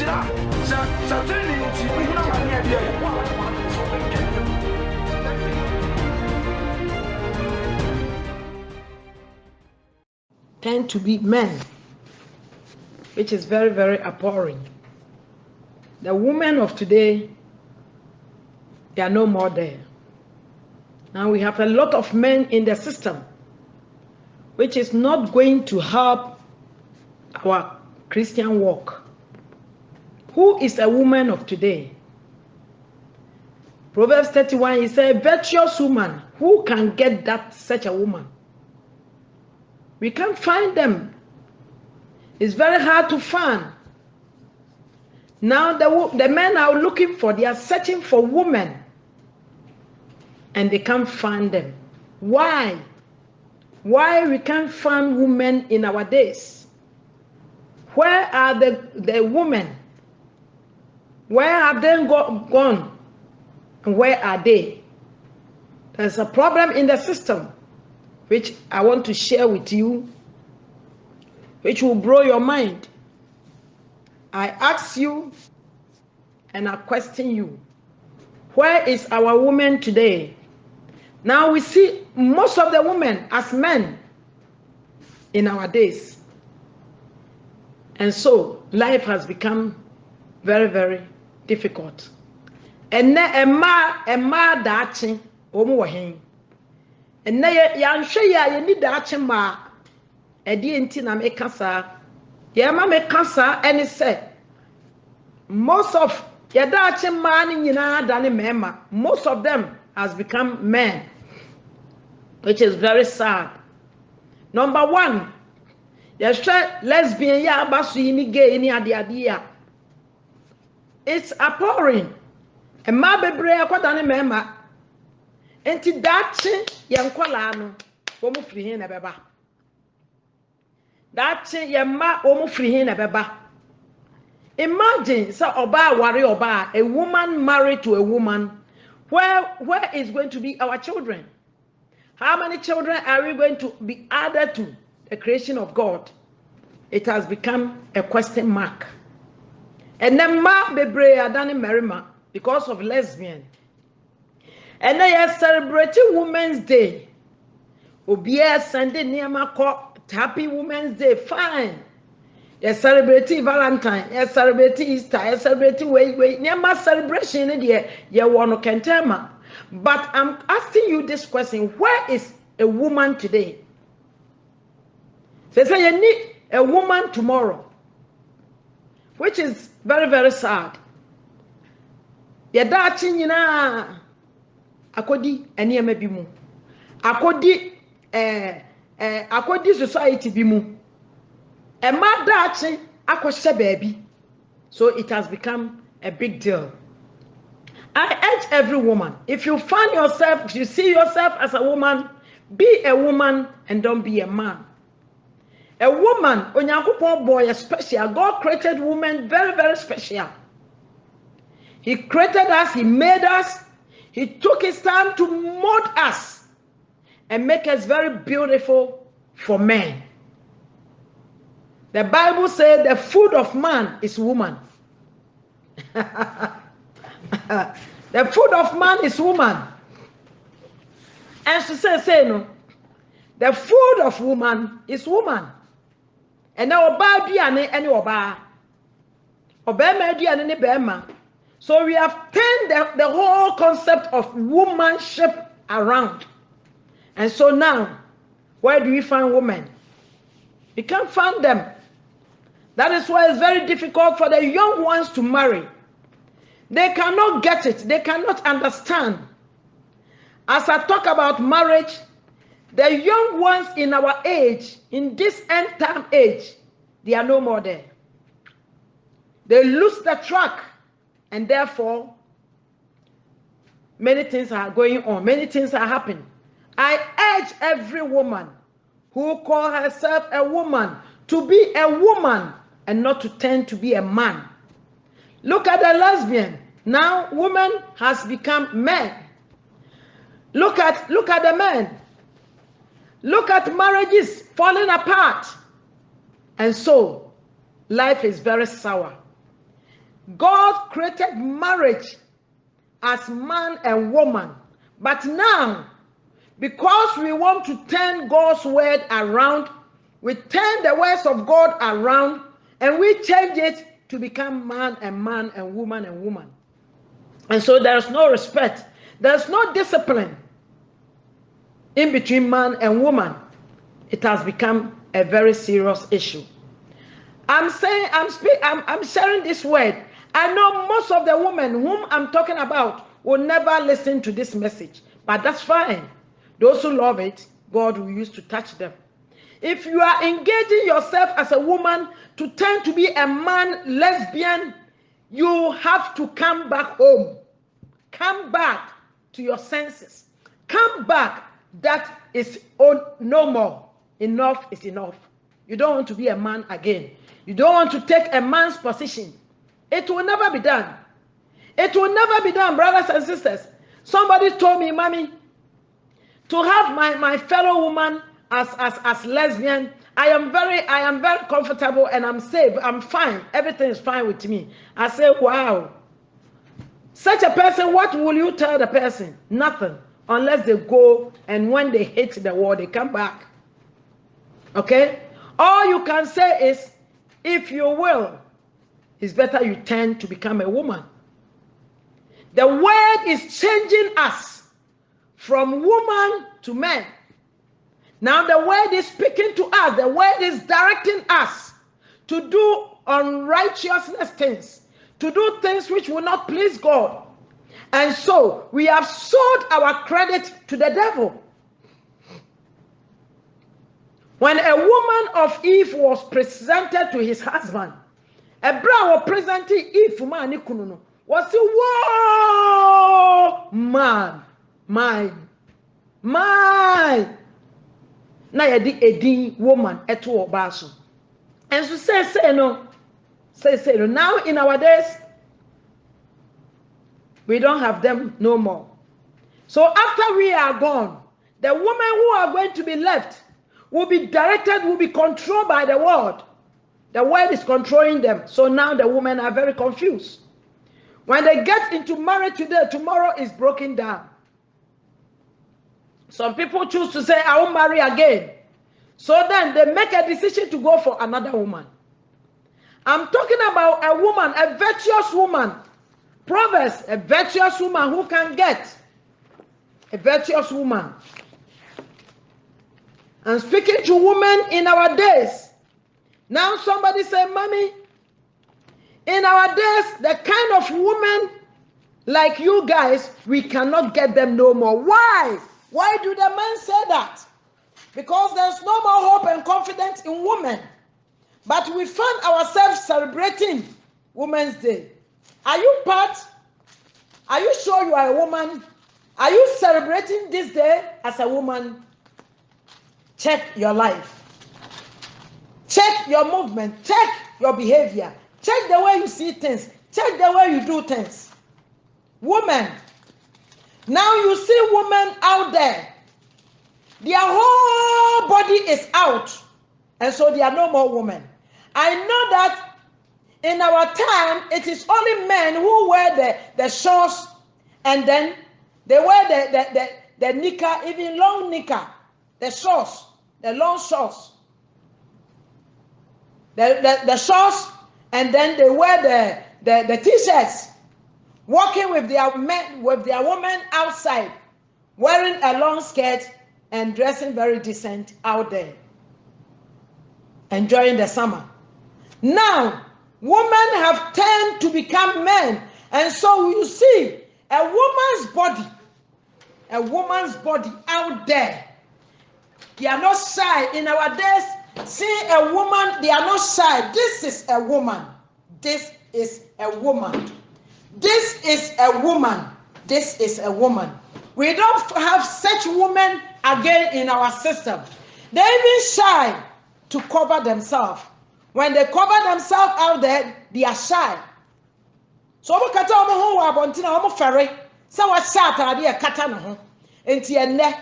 tend to be men, which is very, very appalling. The women of today, they are no more there. Now we have a lot of men in the system, which is not going to help our Christian walk. Who is a woman of today? Proverbs 31, he said, a virtuous woman. Who can get that such a woman? We can't find them. It's very hard to find. Now the men are looking for, they are searching for women, and they can't find them. Why? Why we can't find women in our days? Where are the women? Where have they gone? And where are they? There's a problem in the system, which I want to share with you, which will blow your mind. I ask you and I question you, where is our woman today? Now we see most of the women as men in our days. And so life has become very, very difficult. And now Emma dachi omu wahin. And now you need dachi ma edi enti na me kasa. Yema me kasa and say most of your dachi ma ni nyina dani mema. Most of them has become men, which is very sad. Number one, yes, lesbian ya basu ini gay ini adi. It's appalling. And ma bebre akwada ne mema. Enti dachi yenkwala no, omu firi hin na beba. Dachi yemma omu firi hin na beba. Imagine say oba wari oba, a woman married to a woman. Where is going to be our children? How many children are we going to be added to the creation of God? It has become a question mark. And then ma bebre adani merima because of lesbian. And then you celebrating Women's Day. Obiya Sunday niyama ko happy Women's Day, fine. You celebrating Valentine, you celebrating Easter, you celebrating way. Niyama celebration in there, you want to kentema. But I'm asking you this question: where is a woman today? They say you need a woman tomorrow, which is very, very sad. Yadachi nyina akodi eniyeme bi mu. Akodi society bi mu. Ema dachi akose baby. So it has become a big deal. I urge every woman, if you find yourself, if you see yourself as a woman, be a woman and don't be a man. A woman, Onyankopon boy, is special. God created women very, very special. He created us, he made us, he took his time to mold us and make us very beautiful for men. The Bible says the food of man is woman. The food of man is woman. And she says, no, the food of woman is woman. And now oba diane any oba. Obema diane ni bema. So we have turned the whole concept of womanship around. And so now, where do we find women? We can't find them. That is why it's very difficult for the young ones to marry. They cannot get it. They cannot understand. As I talk about marriage, the young ones in our age, in this end time age, they are no more there. They lose the track, and therefore, many things are going on. Many things are happening. I urge every woman who calls herself a woman to be a woman and not to tend to be a man. Look at the lesbian. Now woman has become men. Look at the men. Look at marriages falling apart. And so life is very sour. God created marriage as man and woman. But now, because we want to turn God's word around, we turn the words of God around and we change it to become man and woman and woman. And so there's no respect. There's no discipline in between man and woman. It has become a very serious issue. I'm sharing this word. I know most of the women whom I'm talking about will never listen to this message, but that's fine. Those who love it, God will use to touch them. If you are engaging yourself as a woman to turn to be a man, lesbian, you have to come back home. Come back to your senses. Come back. That is no more. Enough is enough. You don't want to be a man again. You don't want to take a man's position. It will never be done. It will never be done, brothers and sisters. Somebody told me, Mommy, to have my fellow woman as lesbian, I am very comfortable and I'm safe. I'm fine. Everything is fine with me. I say, wow. Such a person, what will you tell the person? Nothing. Unless they go and when they hit the wall, they come back. Okay? All you can say is, if you will, it's better you turn to become a woman. The word is changing us from woman to man. Now the word is speaking to us. The word is directing us to do unrighteousness things, to do things which will not please God. And so we have sold our credit to the devil. When a woman of Eve was presented to his husband, a brother was presenting Eve man was whoa man, mine. Na yedi edin woman eto obaso. And so say no. Now in our days, we don't have them no more. So after we are gone, the women who are going to be left will be directed, will be controlled by the world. The world is controlling them. So now the women are very confused. When they get into marriage today, tomorrow is broken down. Some people choose to say, I won't marry again. So then they make a decision to go for another woman. I'm talking about a woman, a virtuous woman. Proverbs, a virtuous woman who can get. A virtuous woman. And speaking to women in our days. Now somebody say, Mommy, in our days, the kind of women like you guys, we cannot get them no more. Why? Why do the men say that? Because there's no more hope and confidence in women. But we find ourselves celebrating Women's Day. Are you part? Are you sure you are a woman? Are you celebrating this day as a woman? Check your life. Check your movement. Check your behavior. Check the way you see things. Check the way you do things. Women. Now you see women out there. Their whole body is out. And so there are no more women. I know that in our time, it is only men who wear the shorts and then they wear the knicker, even long knicker, the shorts, the long shorts. The shorts, and then they wear the t-shirts, walking with their men, with their women outside, wearing a long skirt and dressing very decent out there, enjoying the summer. Now, women have turned to become men, and so you see a woman's body out there. They are not shy in our days. See a woman, they are not shy. This is a woman. This is a woman. This is a woman. This is a woman. We don't have such women again in our system. They even shy to cover themselves. When they cover themselves out there, they are shy. So we kata omo ho wa bontina omo fere. Say what shat ade e kata no ho. Enti enne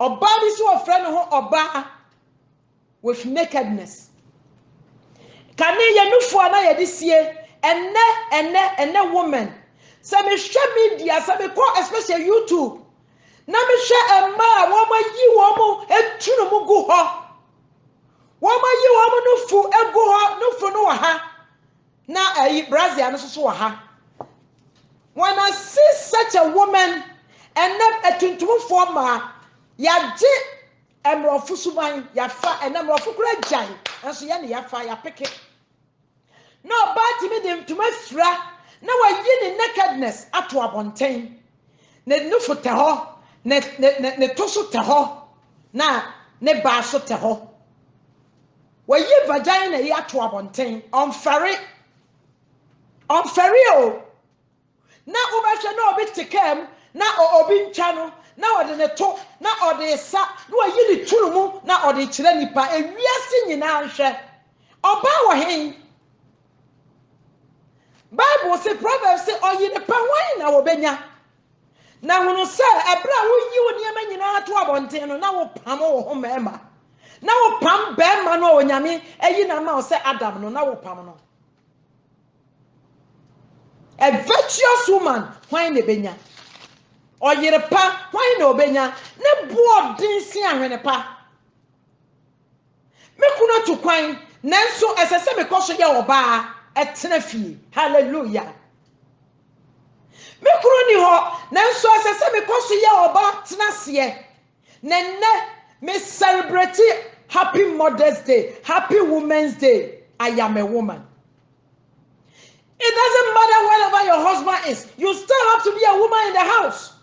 oba bi so ofre no ho oba with nakedness. Kane ye nufu na ye de sie ene woman. Say me share media, say me call especially YouTube. Na me share a ma wo ma yi wo mo etunu mu gu ho. Wo ma yi wo mo no fu egu ho, no fu no ha. Na Brazil no so ha. When I see such a woman and not a 24 ma, ya ji emrofu suban ya fa and emrofu kura jai and so ya fa ya pick it. No bad me dem to my fra na wa yi nakedness ato abonten ne nufu te ho ne toso te ho na ne ba so te ho wa yi vagina ya ato abonten on ferry o na ubahwe na obi tekem na obi ntwa no na ode ne to na ode sa na wayi ne tunu mu na ode kire nipa ewiase nyina nhwe oba wo hen Bible say Proverbs say oyi ne pa wan na wo benya na hunu se ebra wo yi wo niam nyina to abonten no na wo pam wo ho mema na wo pam be ma no onyame eyi na ma wo se Adam no na wo pam no. A virtuous woman, why ne benya? Or yerepa, why no benya? Ne board din si ahwenepa. Me kuno to kwan, nanso as I say me koso ye oba etena fie. Hallelujah. Me kuno ni ho, nanso as I say me koso ye oba tena sie. Nenne me celebrate Happy Mother's Day, Happy Women's Day. I am a woman. It doesn't matter wherever your husband is. You still have to be a woman in the house.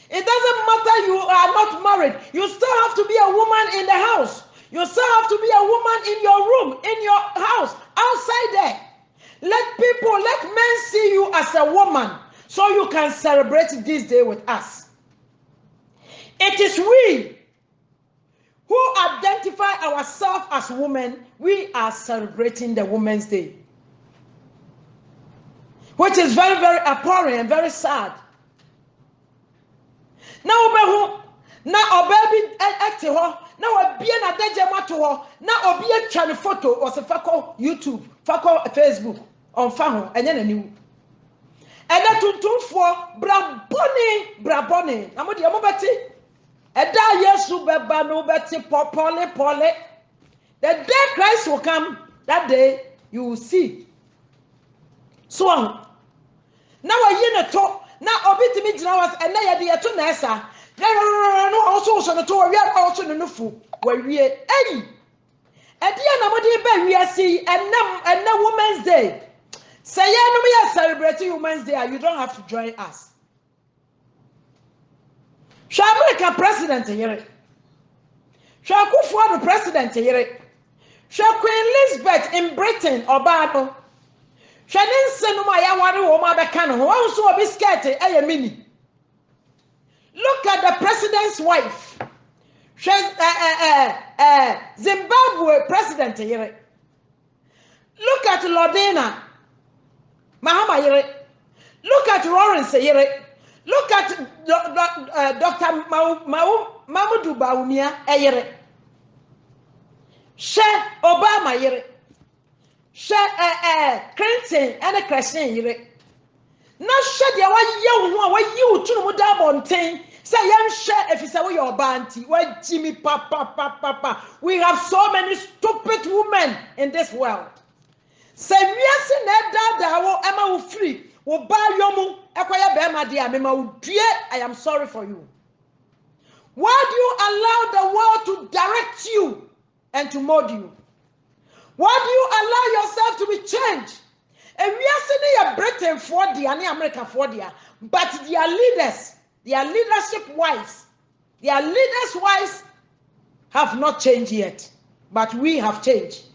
It doesn't matter you are not married. You still have to be a woman in the house. You still have to be a woman in your room, in your house, outside there. Let men see you as a woman so you can celebrate this day with us. It is we who identify ourselves as women. We are celebrating the Women's Day, which is very, very abhorrent and very sad. Now, now, baby, active, now, be an adagemato, now, be a channel photo or a fako YouTube, fako Facebook, on Faho, and then a new. And that to for Braboni, I'm with your mobati. And that yes, Subeba, no betty, pole. The day Christ will come, that day you will see. So now I yin a talk now obit me was and now the to Nessa. No also no to we are also no fool where we at the end of we are see and Women's Day. Say no we are celebrating Women's Day, you don't have to join us. American president here. Shall Kufuor the president here. Shall Queen Elizabeth in Britain Obama. Shanin senuma ya wari wo ma beka no wo so obi skirt mini. Look at the president's wife. Zimbabwe president here. Look at Lordina Mahama here. Look at Lawrence here. Look at Dr. Mamadou Bawumia here. She Obama here. Clinton and a Christian yere. Not shed ya why you to no dabontain. Say young share if you say your banty. Why Jimmy Papa. We have so many stupid women in this world. Say we are seeing that Emma will free. Will buy yomu equire bema dear mema dear. I am sorry for you. Why do you allow the world to direct you and to mold you? Why do you allow yourself to be changed? And we are seeing Britain for the and America for the, but their leaders, their leadership wise, their leaders wise have not changed yet. But we have changed.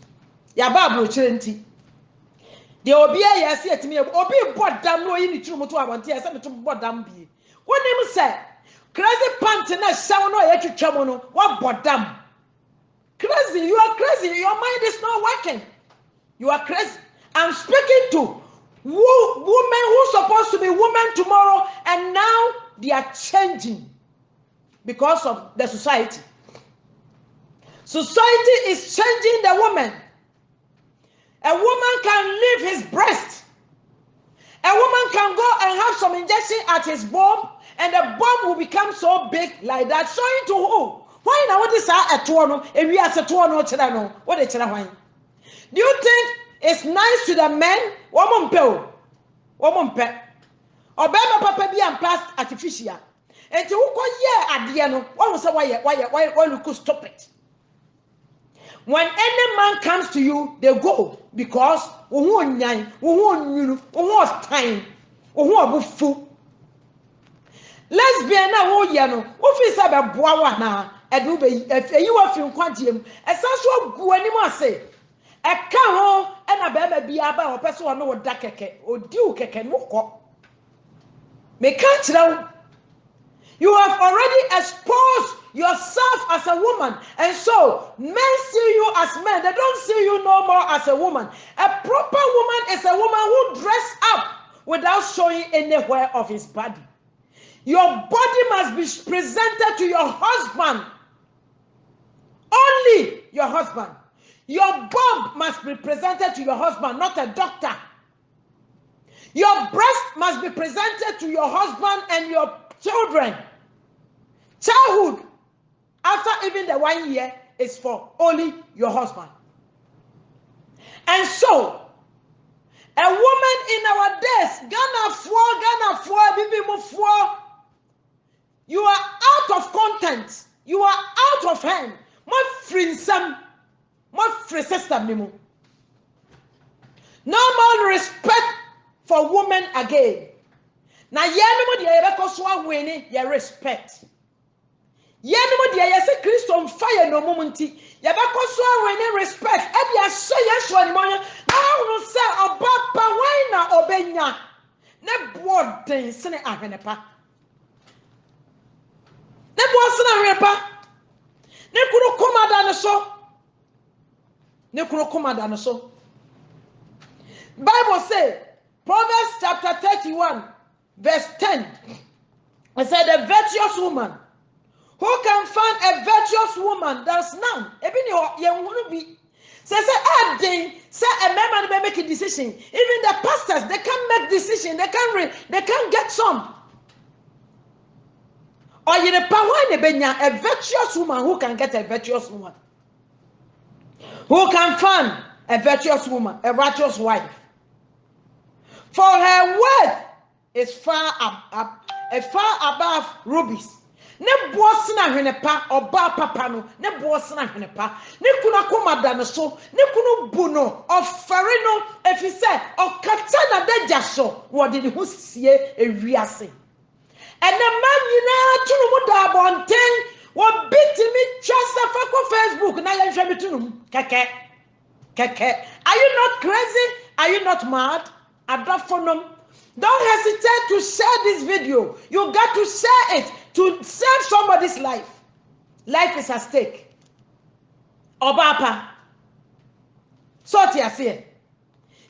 Yababu Chirenti. The Obia Yasi at me, Obi bought damn no in the Chumutu Avantia, some to bought damn be. What name said? Crazy Pantana, Sauno, Etu Chamono, what bought damn? Crazy, you are crazy. Your mind is not working. You are crazy. I'm speaking to women who are supposed to be women tomorrow, and now they are changing because of the society. Society is changing the woman. A woman can leave his breast some injection at his bomb, and the bomb will become so big like that. Showing to who? Why now? What is a tuono? If we are a tuono, chilano, what is chilano? Do you think it's nice to the men? Woman pill, woman pet, or baby papa be and past artificial. And to who at the end, what was why you could stop it? When any man comes to you, they go because we want time, we want food. Lesbian na wo ye no wo fi sa be boa wa na e do be you wa fi nkwajem e sa so gu ani mo ase e ka ho e na be ma bia ba o pese wo no wo da keke odi wo keke no ko me kan kire you have already exposed yourself as a woman, and so men see you as men. They don't see you no more as a woman. A proper woman is a woman who dresses up without showing anywhere of his body. Your body must be presented to your husband. Only your husband. Your bump must be presented to your husband, not a doctor. Your breast must be presented to your husband and your children. Childhood, after even the 1 year, is for only your husband. And so, a woman in our days, Ghana for, Bibi Mufo, you are out of content. You are out of hand. My friend Sam, my friend sister Mimu. No more respect for women again. Now, yanimo dia yebeko so awini ye respect. Yanimo dia yese Christo mfire no mumunti yebeko so awini respect. E dia so yeso animonya na wonu se obapa wan na obenya ne boden sene ahwenepa. Ne bo sene ahwenepa. Ne kunu komada no so. Ne kunu komada no so. Bible say Proverbs chapter 31 verse 10. It said a virtuous woman. Who can find a virtuous woman? There's none. Even you want to be. Say a man may make a decision. Even the pastors, they can't make decision. They can't get some. Or you the power a virtuous woman who can get a virtuous woman. Who can find a virtuous woman, a virtuous wife? For her worth is far above rubies. Ne boss na hwenepa oba papa no ne boss na hwenepa ne kuna komada no so ne kunu bu no ofere no efise okata na daja so wo de ho sie ewiase ene man nyina tunu mu da bonten wo bitimi twasa fa ko Facebook na ye hwe bitunu keke. Are you not crazy? Are you not mad? Don't hesitate to share this video. You got to share it to save somebody's life. Life is at stake. Obapa. So he said,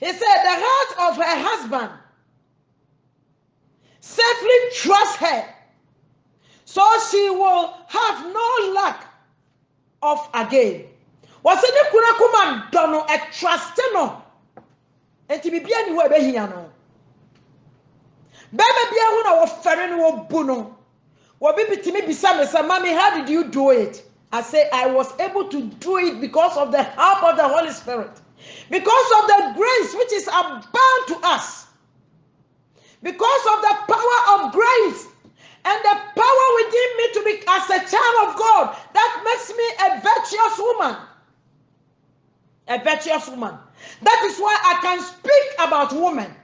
the heart of her husband safely trusts her, so she will have no lack of again. Was it kuna kuma dono a trust no? And to be bien who be here no. Baby bia hu na wo fere no wo bu no. Wo bi bitimi bisa me say, "Mommy, how did you do it?" I say I was able to do it because of the help of the Holy Spirit. Because of the grace which is abound to us. Because of the power of grace and the power within me to be as a child of God that makes me a virtuous woman. A virtuous woman. That is why I can speak about women.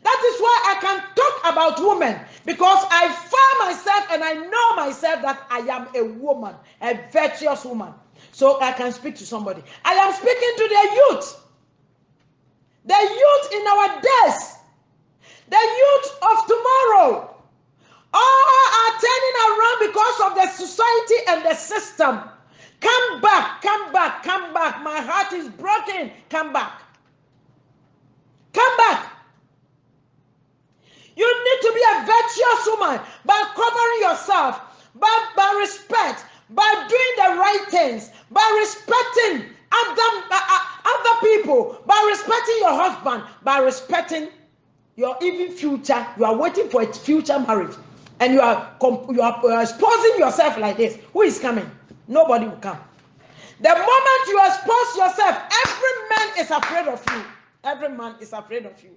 That is why I can talk about women, because I find myself and I know myself that I am a woman, a virtuous woman. So I can speak to somebody. I am speaking to the youth. The youth in our days. The youth of tomorrow. All are turning around because of the society and the system. Come back, come back, come back. My heart is broken. Come back. Come back. You need to be a virtuous woman by covering yourself, by respect, by doing the right things, by respecting other people, by respecting your husband, by respecting your even future, you are waiting for a future marriage, and you are exposing yourself like this. Who is coming? Nobody will come. The moment you expose yourself, every man is afraid of you. Every man is afraid of you.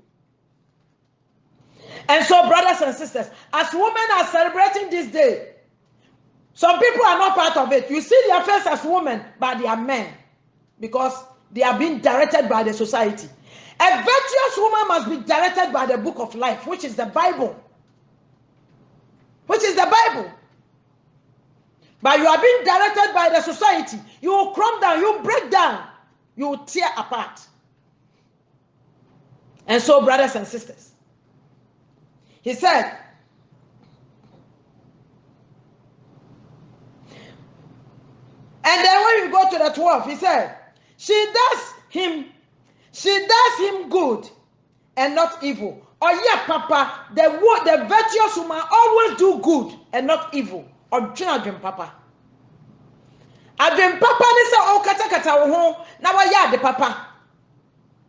And so, brothers and sisters, as women are celebrating this day, some people are not part of it. You see their face as women, but they are men, because they are being directed by the society. A virtuous woman must be directed by the book of life, which is the Bible. Which is the Bible. But you are being directed by the society. You will crumb down, you will break down, you will tear apart. And so, brothers and sisters, he said, and then when you go to the 12th, he said, she does him good and not evil. Oh yeah, Papa, the virtuous woman always do good and not evil. Or dream Papa. Adwin Papa ni say o kata wo ho na wa ya de Papa.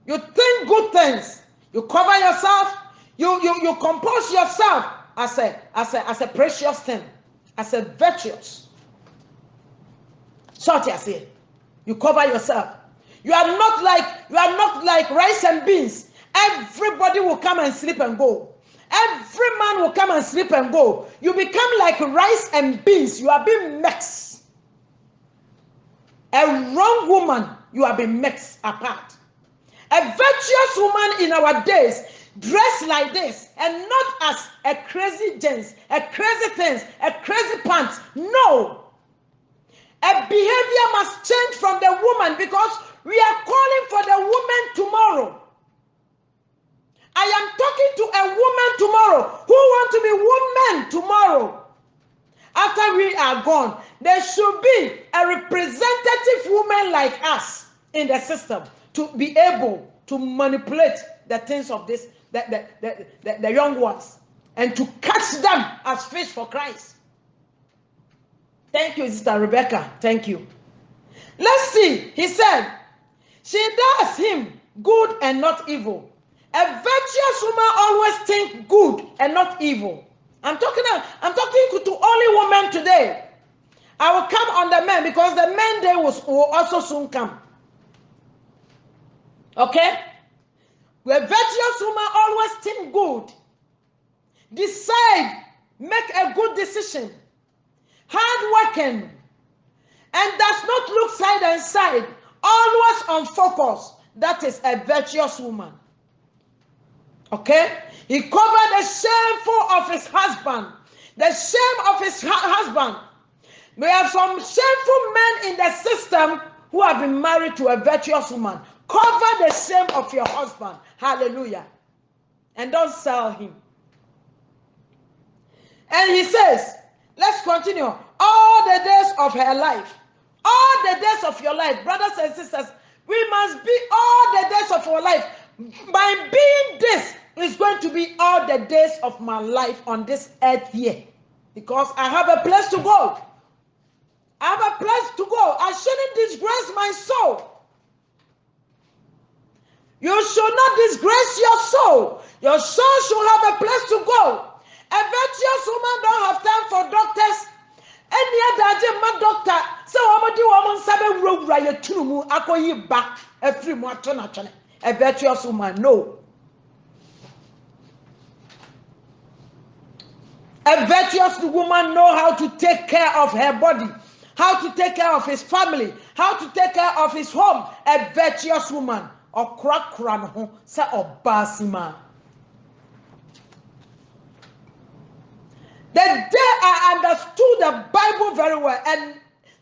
You think good things. You cover yourself. You compose yourself as a precious thing, as a virtuous. Short I say. You cover yourself. You are not like rice and beans. Everybody will come and sleep and go. Every man will come and sleep and go. You become like rice and beans. You are being mixed. A wrong woman, you are being mixed apart. A virtuous woman in our days dress like this, and not as a crazy jeans, a crazy things, a crazy pants. No. A behavior must change from the woman, because we are calling for the woman tomorrow. I am talking to a woman tomorrow who want to be women tomorrow. After we are gone, there should be a representative woman like us in the system to be able to manipulate the things of this, the young ones, and to catch them as fish for Christ. Thank you, Sister Rebecca. Thank you. Let's see. He said, she does him good and not evil. A virtuous woman always think good and not evil. I'm talking to only women today. I will come on the men, because the men day will also soon come. Okay? A virtuous woman always think good. Decide, make a good decision. Hard-working, and does not look side and side, always on focus. That is a virtuous woman. Okay? He covered the shameful of his husband. The shame of his husband. We have some shameful men in the system who have been married to a virtuous woman. Cover the shame of your husband. Hallelujah. And don't sell him. And he says, let's continue. All the days of her life. All the days of your life. Brothers and sisters, we must be all the days of our life. By being this, is going to be all the days of my life on this earth here. Because I have a place to go. I have a place to go. I shouldn't disgrace my soul. You should not disgrace your soul. Your soul should have a place to go. A virtuous woman don't have time for doctors. Any other man doctor. So woman sabe wura ye tunumu akoyi ba every mo atona. A virtuous woman, no. A virtuous woman know how to take care of her body, how to take care of his family, how to take care of his home. A virtuous woman. Or crack ho sa obasima. The day I understood the Bible very well, and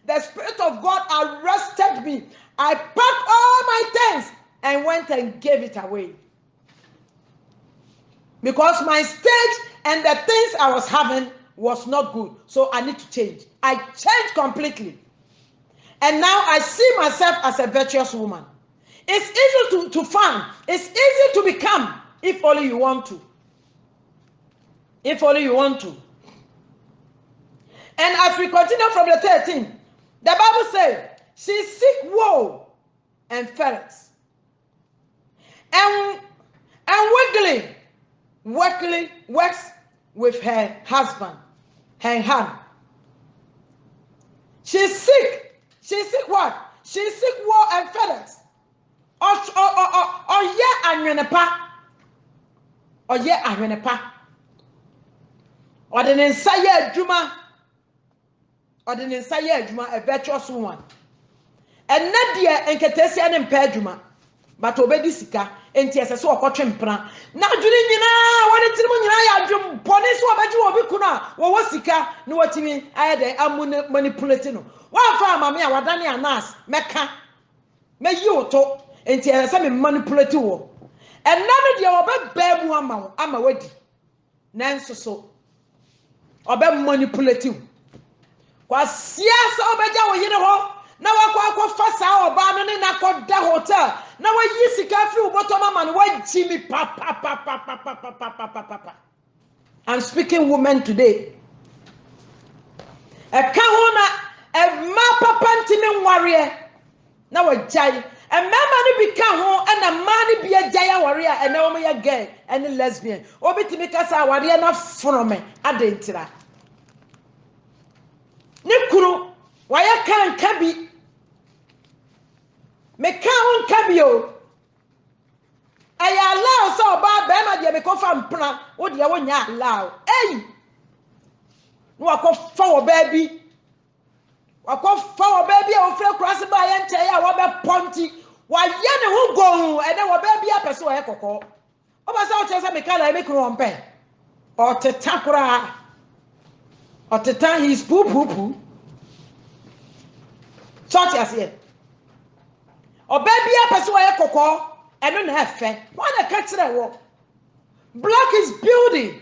the Spirit of God arrested me, I packed all my things and went and gave it away. Because my stage and the things I was having was not good. So I need to change. I changed completely. And now I see myself as a virtuous woman. It's easy to find. It's easy to become, if only you want to. If only you want to. And as we continue from the 13, the Bible says, she seek wool and ferrets, and wiggling works with her husband, her hand. She's sick. She's sick what? She's sick war and feathers. Or yeah, anwenepa. Or yeah, anwenepa. Or the nsaya juma. Or the nsaya juma, a virtuous woman. And Nadia and Ketesia and Pedjuma. But obedi sika enti ese so okotwe mpra na adwene nyina wone tirimo nyina ya adwem bone so obeji obi kuna wo sika na watimi ayede manipulate no wa fa amame a wadane anas meka meyi oto enti ese me manipulate wo enna de obeba mu ama wadi nanso so obe manipulate wo kwa siasa obeja wo yire ho na wakwa fasa oba no ne na koda hotel na wayi sika fi uboto mama no waji mi pa. I'm speaking women today. E ka ho na e ma papa ntimi nware na wajai e mama no bi ka ho e na ma no bi ajai aware a e na wo me gay and lesbian obitimi kasa aware na frome adentira ne kuru waya kan kabi me kan kabio aya allow so ba be ma de me ko fa mpra wo de wo nya allow ei no akofa wo ba bi wakofa wo ba bi a wo fre cross ba ye nche ya wo be ponti wa ye ne ho gon e de wo ba bi apese wo ye kokko o ba sa wo che se me kala me kru ompe o teta kura o teta his poo church as here obebia person wey kokko eno na efe won na ka kire wo black is beauty,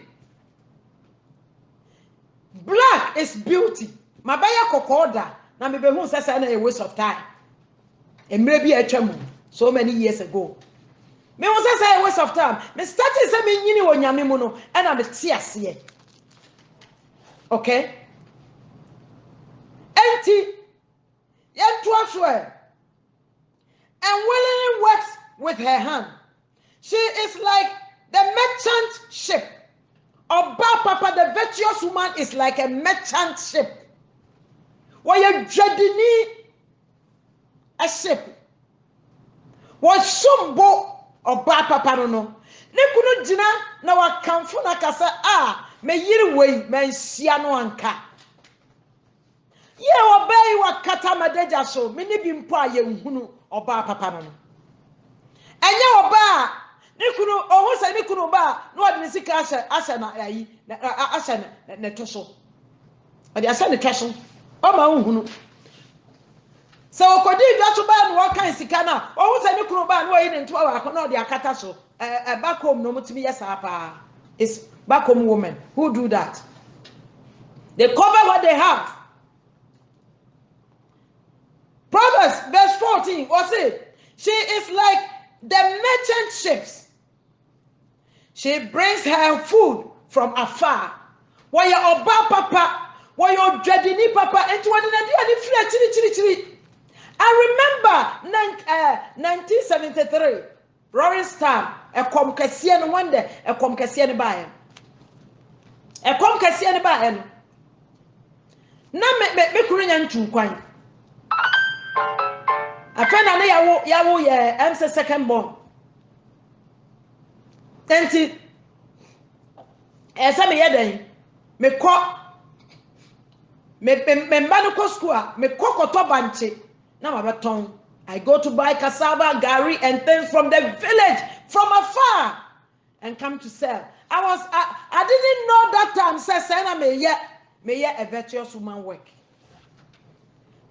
black is beauty mabaya kokko da na me be hu sese na a waste of time emre bi atwam so many years ago me hu sese a waste of time me start say me nyini wo nyame mu no e na me tie ase okay enti yentu aswe and willingly works with her hand. She is like the merchant ship. Oba Papa, the virtuous woman, is like a merchant ship. Why you dreading a ship? What sumbo Oba Papa no? Nekunu jina na wakamfu na kasa me yiri wei me nsiano anka. Ye obey wakata madeja so mini bi mpo aye nhunu Oba Papa no. Enye oba nikunu ohu se nikunu ba no odi sika asha na ayi asha na toso. Odi asha na toso. O ma nhunu. Se okodi dwaso ba no kan sika na ohu se nikunu ba no yi ne nto wa no odi akata so. Back home no mutimi yesa pa. It's back home women who do that. They cover what they have. Proverbs verse 14, what's it? She is like the merchant ships. She brings her food from afar. Why you oba papa? Why you dreading papa? And what chiri. I remember 1973, Roaring Star, a comcasian one day, a comcasian by a comcasian by na me kurenyan tu kwan. Afena na yawo ye MC second born. Enti esa me yeden me ko me mba no ko school me kokoto banche na ma beton. I go to buy cassava, gari and things from the village from afar and come to sell. I didn't know that time say na me ye a virtuous woman work.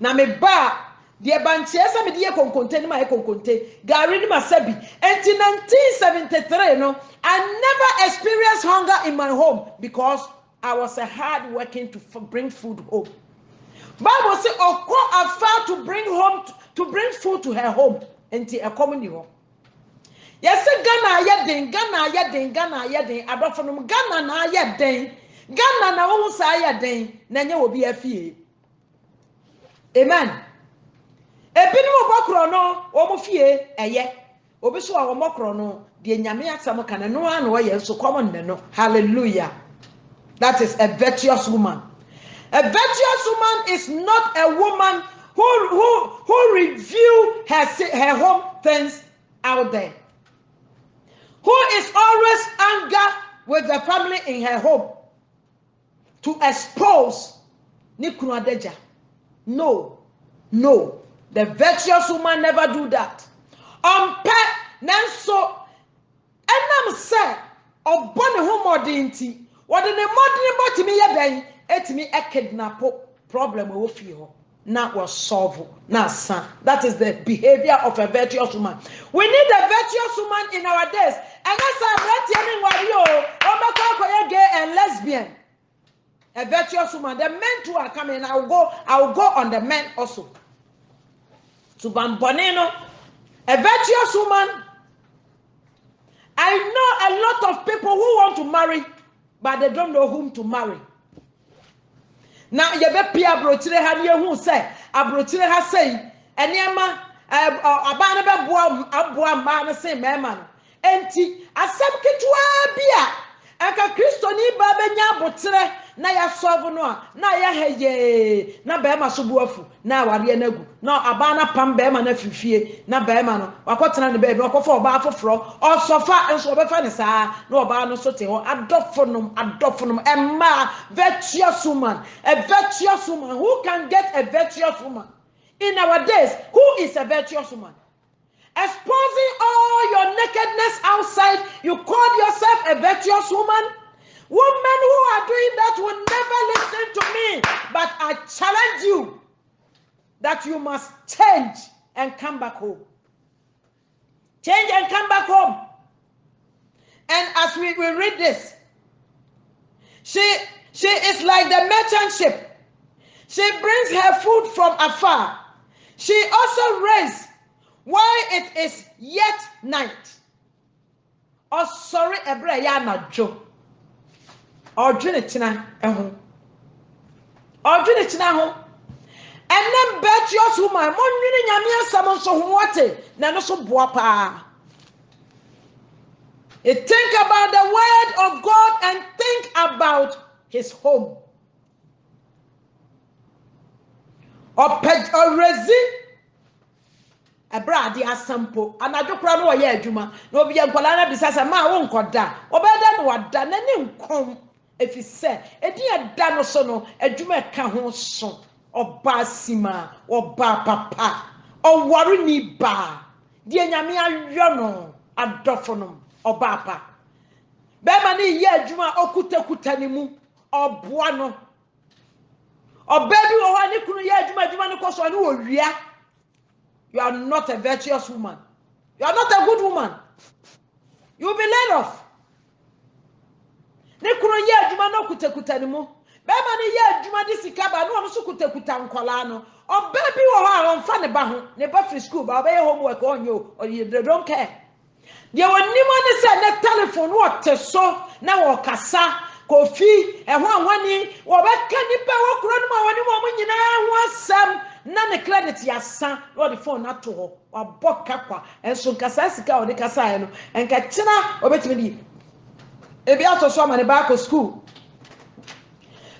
Na me ba the banche esa me die konkonte ni ma e konkonte gari ni masabi. And in 1973 no I never experienced hunger in my home because I was a hard working to bring food home. Bible say okwa afar to bring home to bring food to her home enti e community home. Yes Ghana ayeden adofonom Ghana na ayeden Ghana na wo sa ayeden na nya obi afie. Amen. Ebinim obokro no wo mo fie eye obi so a womokro no de nyame asam kana no an wo ye so common no. Hallelujah. That is a virtuous woman. A virtuous woman is not a woman who review her home things out there, who is always angry with the family in her home to expose Nikunu Adeja. No, the virtuous woman never do that. Nanso enam say obone ho modinti wode ne modin botimi yeden etimi kidnap problem we fi ho na was solve na san. That is the behavior of a virtuous woman. We need a virtuous woman in our days. And that's a gay and lesbian. A virtuous woman. The men too are coming. I will go on the men also. To Bambonino, a virtuous woman. I know a lot of people who want to marry, but they don't know whom to marry. Now you be pia brotire ha ne hu say abrotire ha say enema abana be aboa ma ne say mema no enti asem ketwa bia aka Kristo ni ba benya abotre na ya solve no a na ya heye na be ma so buafu na ware na gu na abana pam be ma na fifie na be ma no wakotena ne be wakofa oba afoforo osofa enso obefa ne saa na oba no so te ho adofonom emma virtuous woman, a virtuous woman. Who can get a virtuous woman in our days? Who is a virtuous woman? Exposing all your nakedness outside, you call yourself a virtuous woman? Women who are doing that will never listen to me. But I challenge you that you must change and come back home. Change and come back home. And as we read this, she is like the merchant ship. She brings her food from afar. She also raised while it is yet night. Oh, sorry, Ebrayana Joe. Or Junitina, or Junitina home. And then virtuous woman, Monini Yamia Samon so what? Nanoso Boapa. Think about the word of God and think about his home. Or resi Ebra di asampo anadwokra no ye adwuma na obi enkwala na bisasa ma wo nkoda obeda no wada na ne nkom efise edi eda no so no adwuma ka ho so oba sima oba papa owari ni ba di nyame ayo no adofonom oba pa be ma ni ye adwuma okutakuta ni mu oboa no obebi wo ha ni kunu ye adwuma ni koso ni wo wia. You are not a virtuous woman. You are not a good woman. You will be laid off. Ne kuno ye adwuma no kutakuta ni mu. Be ma ni ye adwuma di sika ba no so kutakuta nkwala no. Obebi wo ha on fa ne ba ho. Ne ba free school ba obey homework on you or you don't care. There were ni say ne telephone what so na wo kasa kofi e ho anwani wo be ka ni pa wo kuro no ma woni mo nyina ho asam. Na ne credit ya san no the phone na to ho wa boka kwa enso nkasa sika o de kasa ye no enka kina obetimi di ebi asoso ma ne ba ko school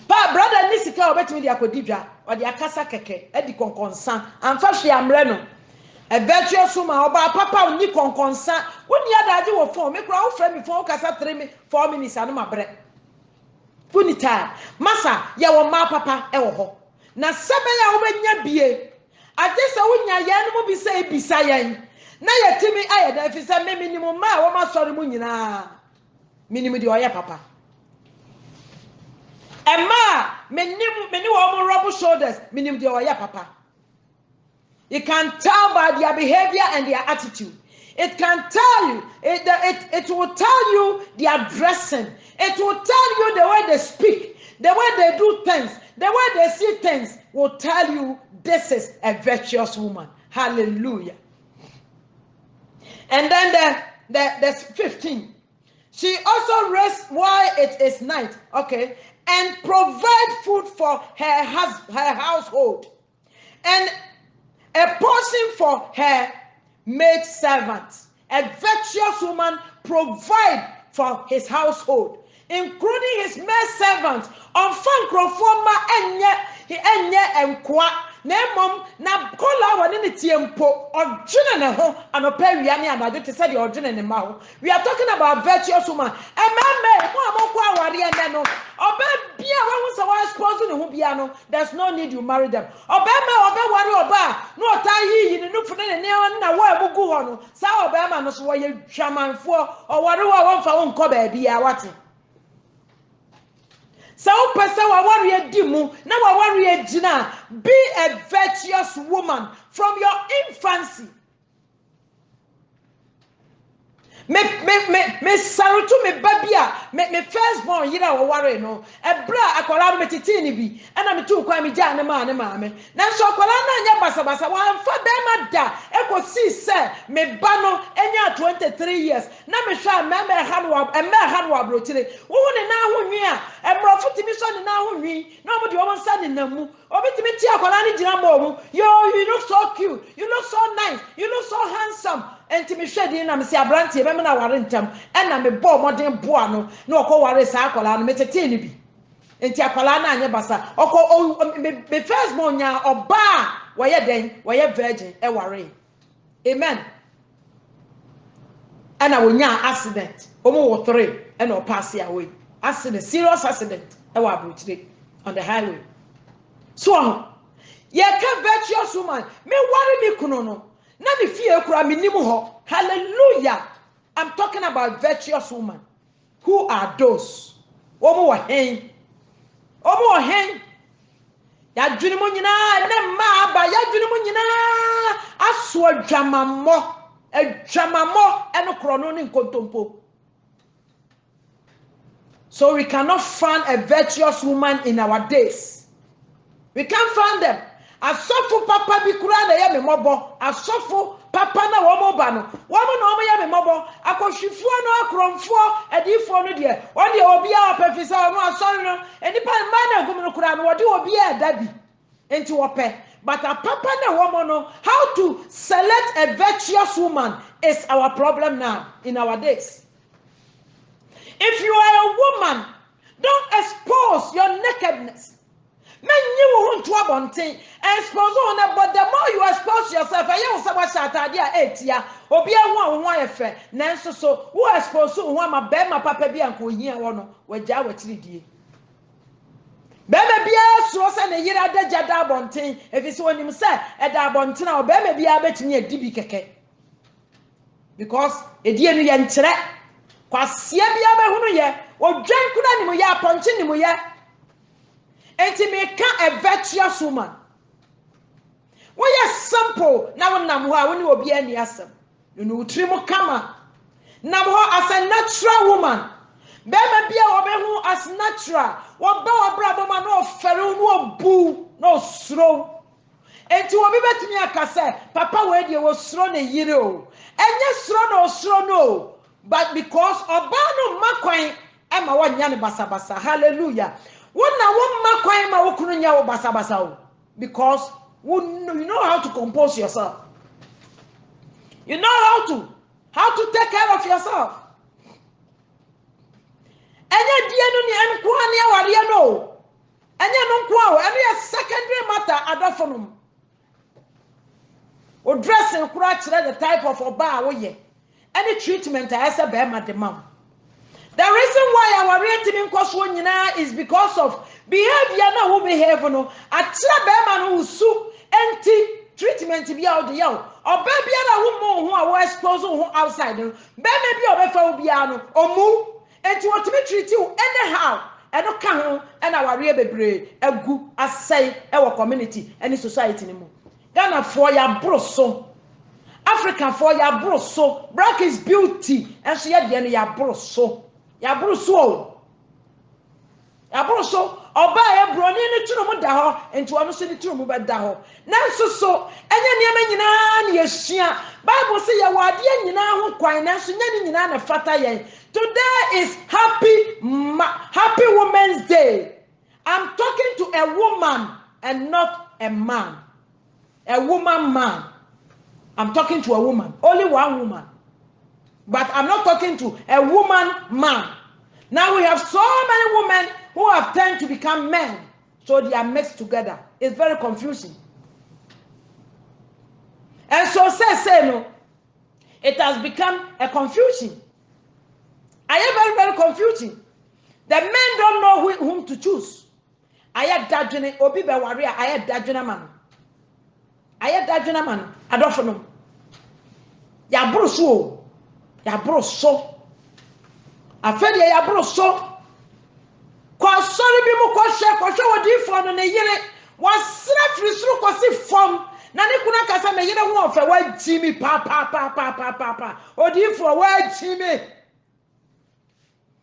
pa brother ni sika obetimi di akodidwa o de akasa keke edi konkonsan amfa hwe amre no a virtuous woman oba papa ni konkonsan woni adaje wo phone me kura wo frame me phone kasa 4 minutes anu mabre woni time masa ye wo ma papa e wo ho na sebe ya obenya bie adese wonya ya no mo bi say bisa yan na yetimi ayeda fi say me minimum ma wo ma sori mu nyina minimum di oya papa emma meni wo mo rub shoulders minimum di oya papa. You can tell by their behavior and their attitude. It can tell you, it will tell you their dressing. It will tell you the way they speak, the way they do things, the way they see things will tell you this is a virtuous woman. Hallelujah. And then the 15. She also rests while it is night, okay, and provide food for her household, and a portion for her maid servants. a virtuous woman provide for his household, including his male servants. On fankrofoma enye enkwa na mom na kola woni ne tiempo odwene ne ho anopa wiane anado te se de odwene ne ma ho. We are talking about virtuous woman. Ememme mo amoko aware ene no oba bia wo so wa spouse ne ho bia no, there's no need you marry them. Oba ware oba no otai yi ne nufu ne na wo amugu ho no sa oba no so wo ye hwamanfo oware wo wonfa wo nko ba bia wate. So person wa warrior dimu na wa warrior jina. Be a virtuous woman from your infancy. Me sarutu me babia me firstborn yira wo ware no ebra akwara me titini bi ana me tu kwa me ja ne ma me na so akwara na nya basa wa amfa be ma da ekosi se me ba no enya 23 years na me hwa me ha no abrotire wo ne na ho nwi a emrofo timi so ne na ho nwi na mo de wo nsa ne namu obitimi ti akwara ni jina mo mu you look so cute, you look so nice, you look so handsome. Enti me hwede na me se abrante be me na ware ntam na me bo modern boa no na okọ ware sa akola no me tete ni bi enti akola na anye basa okọ me first born nya oba waye den waye virgin e ware. Amen. Ana wonya accident omo wo 3 and o pass away. Accident, serious accident e wa abrochire on the highway. So ye ka virtuous woman me worry me kuno no na me fie kura me nim ho. Hallelujah. I'm talking about virtuous women. Who are those? Omo wa hen. Omo wa hen. Ya dwene mo nyina ne ma ba ya dwene mo nyina aso adwamammo eno krono ne nkontompo. So we cannot find a virtuous woman in our days. We can't find them. Asofu papa bi kura na ya me mobo. Asofu papa na wo mo ba no. Wo mo na wo ya me mobo. Akohwifuo no akromfo adifo no de. Wo de obi a opefisa no asori no. Enipa man na gum no kura no wo de obi a dabi. Enti wo pe. But a papa na wo mo no, how to select a virtuous woman is our problem now in our days. If you are a woman, don't expose your nakedness. Men you won't abonting expose on, but the more you expose yourself, I am so much at idea 8 year, or be a one affair. Nancy, so who expose one my bed, my papa be and could hear one where Jawa 3D. Baby be a source and a year at the Jada Bonting, if it's when him said at Dabontina, or baby be a bet near DB Keke. Because a dear young threat, Quasia be a behuno, or drink Kudanimo ya, Pontinimo ya. And to make a virtuous woman. Why a sample now when you will be any asem. You know, Trimo Kama. Now as a natural woman. Bema be a as natural. What bow brother man no ferro no boo no slow. And to be better me a case, Papa where you was thrown a year. And yes, thrown no. But because Obano Makwine, I'm a 1 yan basa. Hallelujah. Because you know how to compose yourself. You know how to take care of yourself. Any secondary matter adafonum. O dressing the type of oba woye. Any treatment I say be ma demand. The reason why our rating in Koswonyina is because of behavior now who behave no. A trabema who soup empty treatment to be out the young. Or baby who are exposed who outside. Baby be a befobiano or move and to what to treat you anyhow. And no can and our real baby a good as say our community and society anymore. Ghana for your broso. Africa for your broso. Black is beauty and she had the ya broso. Ya bruso oba ya broni ni tunu mu da ho enti wono so ni tunu mu be da ho nanso so enye niam nyina na yehia Bible say ya wade nyina ho kwan nanso nya ni nyina na fata yen. Today is happy Women's Day. I'm talking to a woman and not a man. A woman man. I'm talking to a woman, only one woman. But I'm not talking to a woman man. Now we have so many women who have turned to become men. So they are mixed together. It's very confusing. And so say no, it has become a confusion. I am very, very confusing. The men don't know whom to choose. I had Dajane, Obi Bewaria, I had Dajana man. I had Dajana man. I don't know. Yabroso. Yabroso. I feel Yabroso. Kwa sorry bi mu kwa show odifo no ne yire wasra firi suru kwasi fom na ne kuna kasa me yire ho ofa wa jimi pa odifo wa jimi.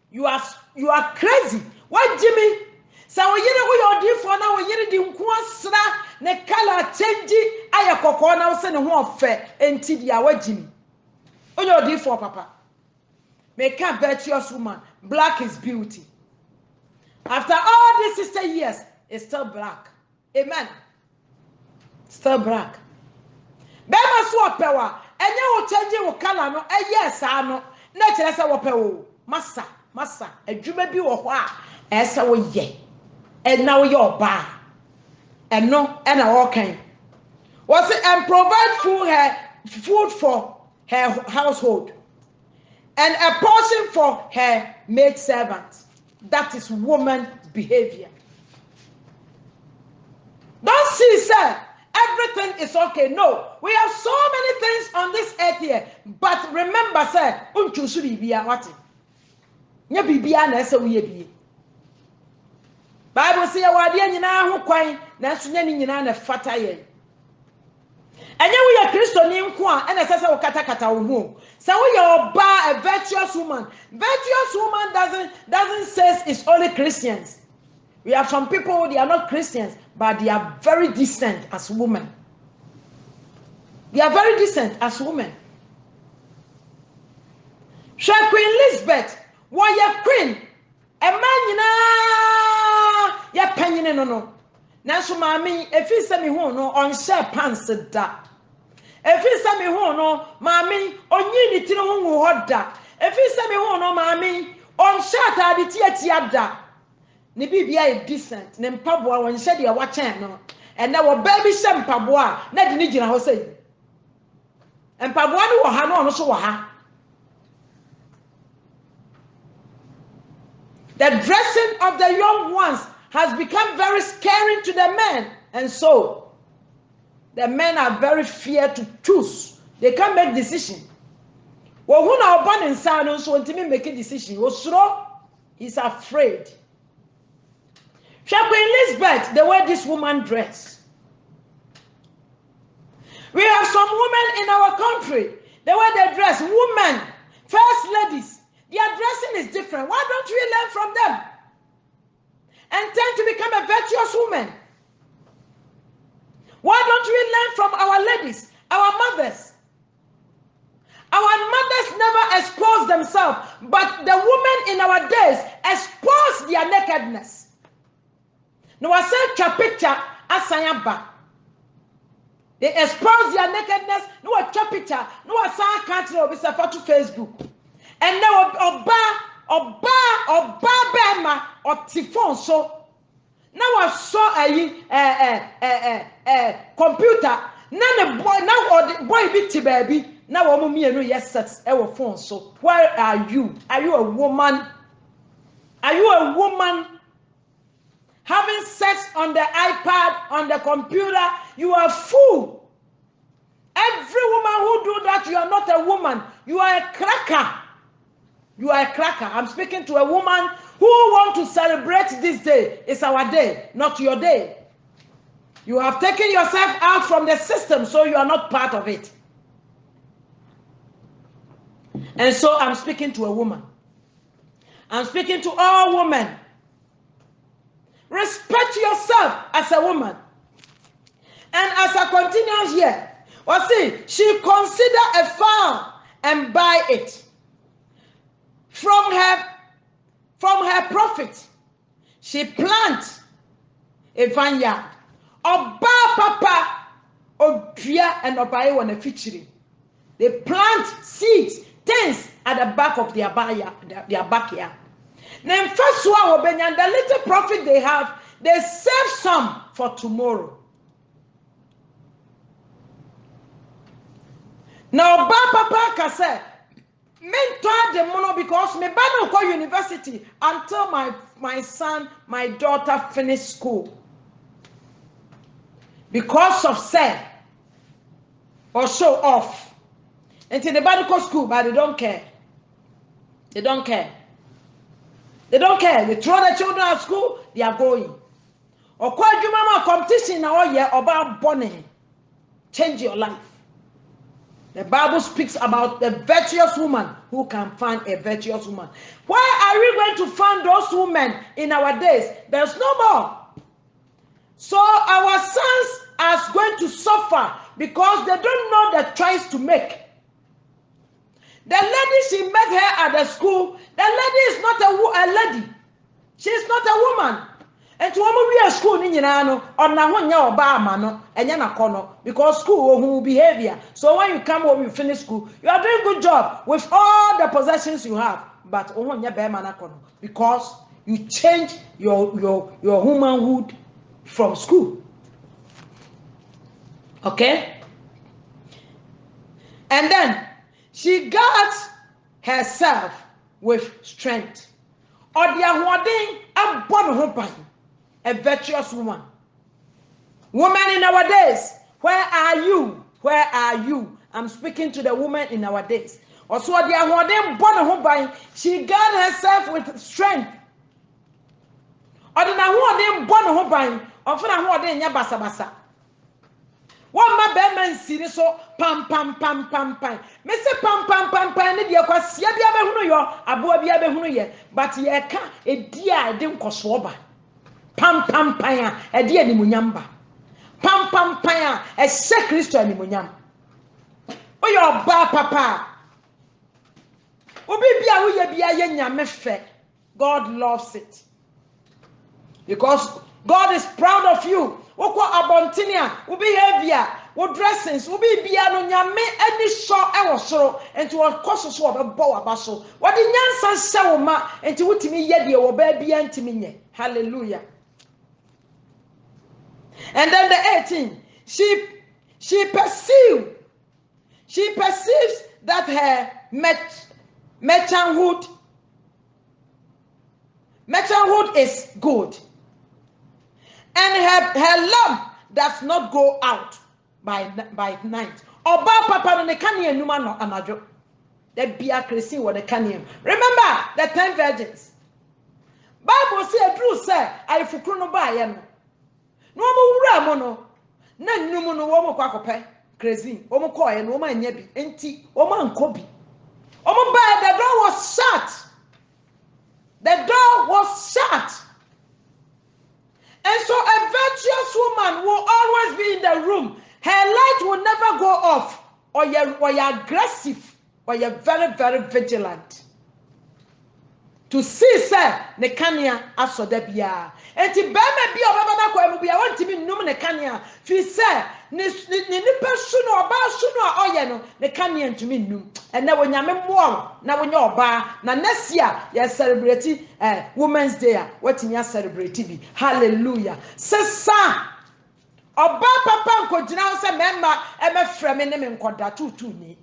You are crazy. Wa jimi sa wo yire ho odifo na wo yire di nko asra ne kala change aye kokko na wo se ne ho ofa enti dia wa jimi onye odifo papa make a virtuous woman. Black is beauty. After all these 60 years, it's still black. Amen. Still black. Bema so pewa. Enye wo change wo color no. Yes ano. Na kire se wo pewo. Masa. Adwuma bi wo ho a ese wo ye. And now you oba. And no, and all kind. Was it and provide food for her household, and a portion for her maid servants. That is woman behavior. Don't see, sir, everything is okay. No, we have so many things on this earth here. But remember, sir, unchusu bibia what? Nya bibia na ese we bie. Bible say awade nyina ho kwan na so nya ni nyina na fata ye. Enye we are Christo ni nko a na sese wo katakata wo ho. So we are a virtuous woman. Virtuous woman doesn't say it's only Christians. We have some people, they are not Christians, but they are very decent as women. They are very decent as women. Queen Elizabeth, why your queen? A man ya penny no. Now so mami, if you say me who no on share pants da. If you say me who no, mami, onyi ni tiri hu hoda. If you say me who no, mami, on shata di tia da. Ni bibia is decent. Ne mpaboa won hye de wa chen no. And now baby hye mpaboa na de ni gina ho sei. Mpaboa ni wo ha no no so wo ha. The dressing of the young ones has become very scary to the men, and so the men are very feared to choose. They can't make decision. Well, who now born in Sano so ultimately making decision? He's afraid. Queen Elizabeth, the way this woman dress. We have some women in our country, the way they dress. Women, first ladies, their dressing is different. Why don't we learn from them and tend to become a virtuous woman? Why don't we learn from our ladies, our mothers? Our mothers never expose themselves, but the women in our days expose their nakedness. No, I said your picture asayaba. They expose their nakedness. No, a picture. No, I saw country of this to Facebook. And now Oba Bema or Tifon so. Now I saw a computer. Now the boy now or the boy bit baby. Now I'm me no yes set our phone. So where are you? Are you a woman? Are you a woman having sex on the iPad, on the computer? You are a fool. Every woman who do that, you are not a woman. You are a cracker. You are a cracker. I'm speaking to a woman who want to celebrate this day. It's our day, not your day. You have taken yourself out from the system, so you are not part of it. And so I'm speaking to a woman. I'm speaking to all women. Respect yourself as a woman. And as I continue here, well, see, she consider a farm and buy it. From her profit, she plant a vineyard. Oba papa odua and obaye wana featuring. They plant seeds, things at the back of their backyard. Then first one, the little profit they have, they save some for tomorrow. Now, Papa can say, mentor the mono because me bad go university until my son, my daughter finish school. Because of say or show off. Until the bad go school, but they don't care. They don't care. They don't care. They throw the children at school, they are going. Or quite you mama competition now year about bonnet. Change your life. The Bible speaks about the virtuous woman who can find a virtuous woman. Why are we going to find those women in our days? There's no more. So our sons are going to suffer because they don't know the choice to make. The lady she met her at the school, the lady is not a lady. She's not a woman. And to we are school in Yanano or Nahonya or Barmano and Yanakono because school will behavior. So when you come home, you finish school, you are doing a good job with all the possessions you have, but Ohonya Bermanakono because you change your womanhood from school. Okay? And then she got herself with strength. Or the awarding a bon a virtuous woman. Women in our days, where are you? Where are you? I'm speaking to the woman in our days. Also, the awarding bon she got herself with strength. Or the awarding bon often awarding yabasa basa. One my bedman see so pam. Mr. Pam ni dia kwasi bia be hunu yo abo bia be hunu ye but ye ka e dia de nkoso oba pam a e dia ni munyamba pam a e se Kristo ni munyam o yo ba papa obi bia wo ye bia ye nyame fe. God loves it because God is proud of you. Woko abontinia, ubi behavior, wo dressings, ubi bia no nyame any show e wo soro enti wo koso so obebo abaso. Wodi nyansa hye wo ma enti wutimi ye de wo ba bia ntimi nye. Hallelujah. And then the 18, she perceives that her merchanthood is good. And her lamp does not go out by night. Oba papa no ne kanye numa no anajo. The bia kresi wo the kanye. Remember the 10 virgins. Bible say true say ayefukru no ba ye no. No mo wura mo no. Na nnumu no wo mo kwakope kresi. Wo mo koye no wo ma anya bi. Enti wo ma anko bi. Wo mo ba the door was shut. The door was shut. And so a virtuous woman will always be in the room. Her light will never go off. Or you're aggressive. Or you're very, very vigilant. To see, sir, nekania aso debia. And to be me obaba ko emu bia wantimi num nekania. Fi sir, ni nipa suno oba suno oye no nekania ntumi num. And na wonyame mo na wonya oba na next year you celebrate Women's Day. Watimi ya celebrate bi. Hallelujah. Sesa oba papa nkogina ho se memma e me frame ne me nkoda tutu ni.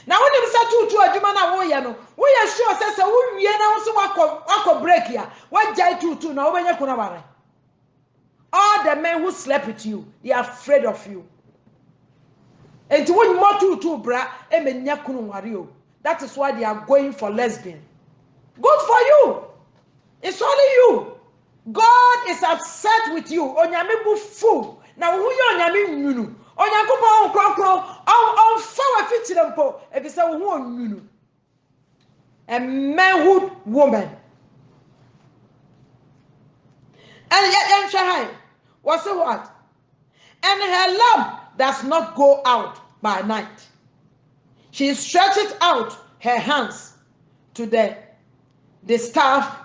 Now when you say tutu adwuma na wo ye no wo ye sure say wo wie na wo so wako break ya what jai tutu na wo benya kuna bare. All the men who slept with you, they are afraid of you. And when you more tutu bra e menya kunu ware o. That is why they are going for lesbian. Good for you. It's only you. God is upset with you. Onyame bu fool. Now who you onyame nunu? Onyankopon kronkron on fawa fitirempo e be say wo hu onunu. A manhood woman. And yet Shahai was what? And her lamp does not go out by night. She stretches out her hands to the staff,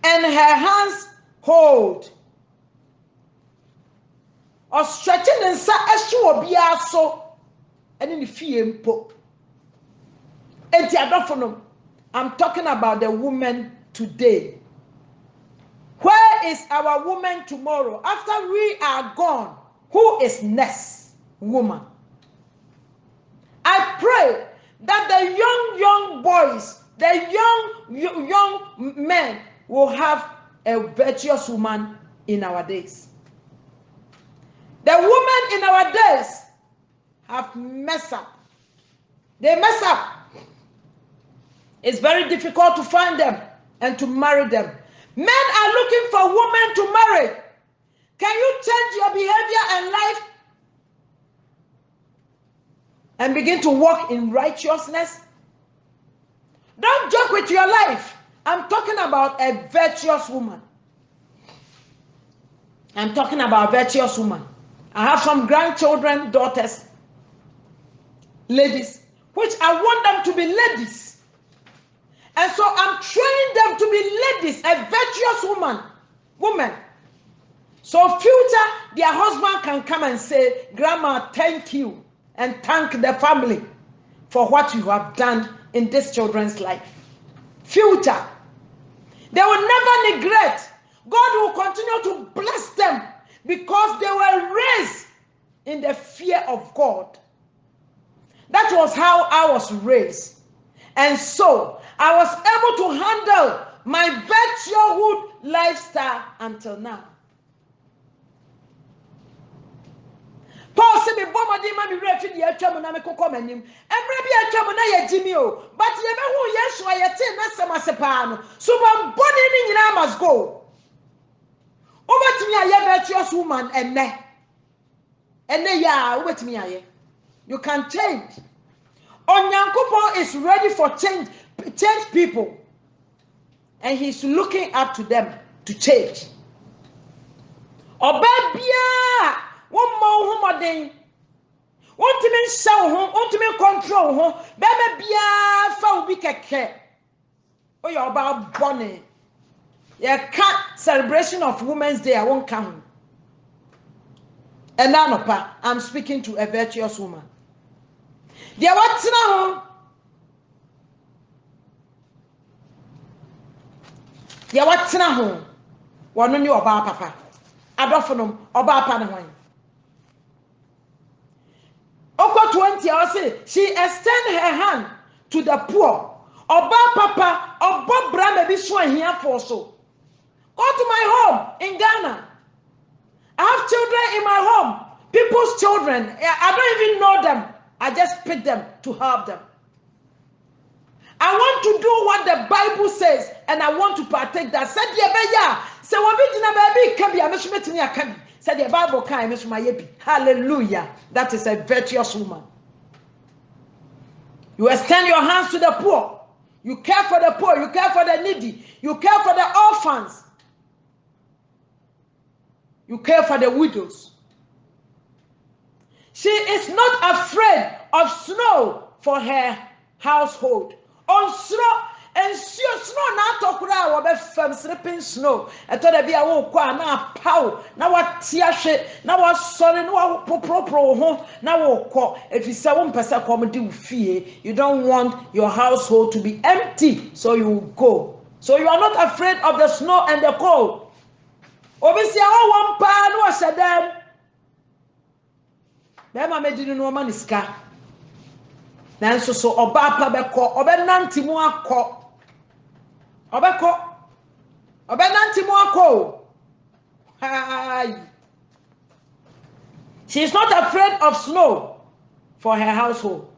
and her hands hold. Or stretching and sa esho bia so and in the fie mpo. Enti adofonom I'm talking about the woman today. Where is our woman tomorrow? After we are gone, who is next woman? I pray that the young boys, the young men will have a virtuous woman in our days. The women in our days have messed up. They mess up. It's very difficult to find them and to marry them. Men are looking for women to marry. Can you change your behavior and life and begin to walk in righteousness? Don't joke with your life. I'm talking about a virtuous woman. I'm talking about a virtuous woman. I have some grandchildren, daughters, ladies, which I want them to be ladies. And so I'm training them to be ladies, a virtuous woman. So future, their husband can come and say, Grandma, thank you, and thank the family for what you have done in this children's life. Future. They will never neglect. God will continue to bless them because they were raised in the fear of God. That was how I was raised. And so I was able to handle my virtuoushood lifestyle until now. Paul said, "Me bomb di ma me refi di atwa na me kokọ manim. Emre bi atwa na ye jimi o, but ye be hu Yesu ayete na semasepa no. So my body ni nyina must go. Obetimi aye virtuous woman enne. Enne ya obetimi aye. You can change. Onyankopon is ready for change people. And he's looking up to them to change. Obabia, one more woman, want to mean show home, want to mean control home, baby bia for we care. Oh, you're about bonnet. Yeah, cat celebration of Women's Day, I won't come. And now, I'm speaking to a virtuous woman. Deɛ watena ho deɛ watena ho wɔno ne ɔbaa papa adɔfo nom ɔbaa pa ne ho ɔkɔ 20 I say she extend her hand to the poor ɔbaa papa ɔbɔ bra bi so ahiafo so. Go to my home in Ghana. I have children in my home, people's children. I don't even know them. I just pick them to help them. I want to do what the Bible says, and I want to partake that. Said the Beya, say what baby can be a mission can be. Said the Bible can miss my yebi. Hallelujah. That is a virtuous woman. You extend your hands to the poor. You care for the poor. You care for the needy. You care for the orphans. You care for the widows. She is not afraid of snow for her household. On snow, and snow na tokura wo be fam slipping snow. Eto da bia wo kwa na paw na watia hwe na wasore na wo popropro ho na wo kọ efisa wo mpesa kom di fie. You don't want your household to be empty, so you go. So you are not afraid of the snow and the cold. Obisia wo won pa no sedem. Bema medinu no ma niska. Nanso so oba pa beko, obenanti mu akọ. Obeko. Obenanti mu akọ. Hi. She is not afraid of snow for her household.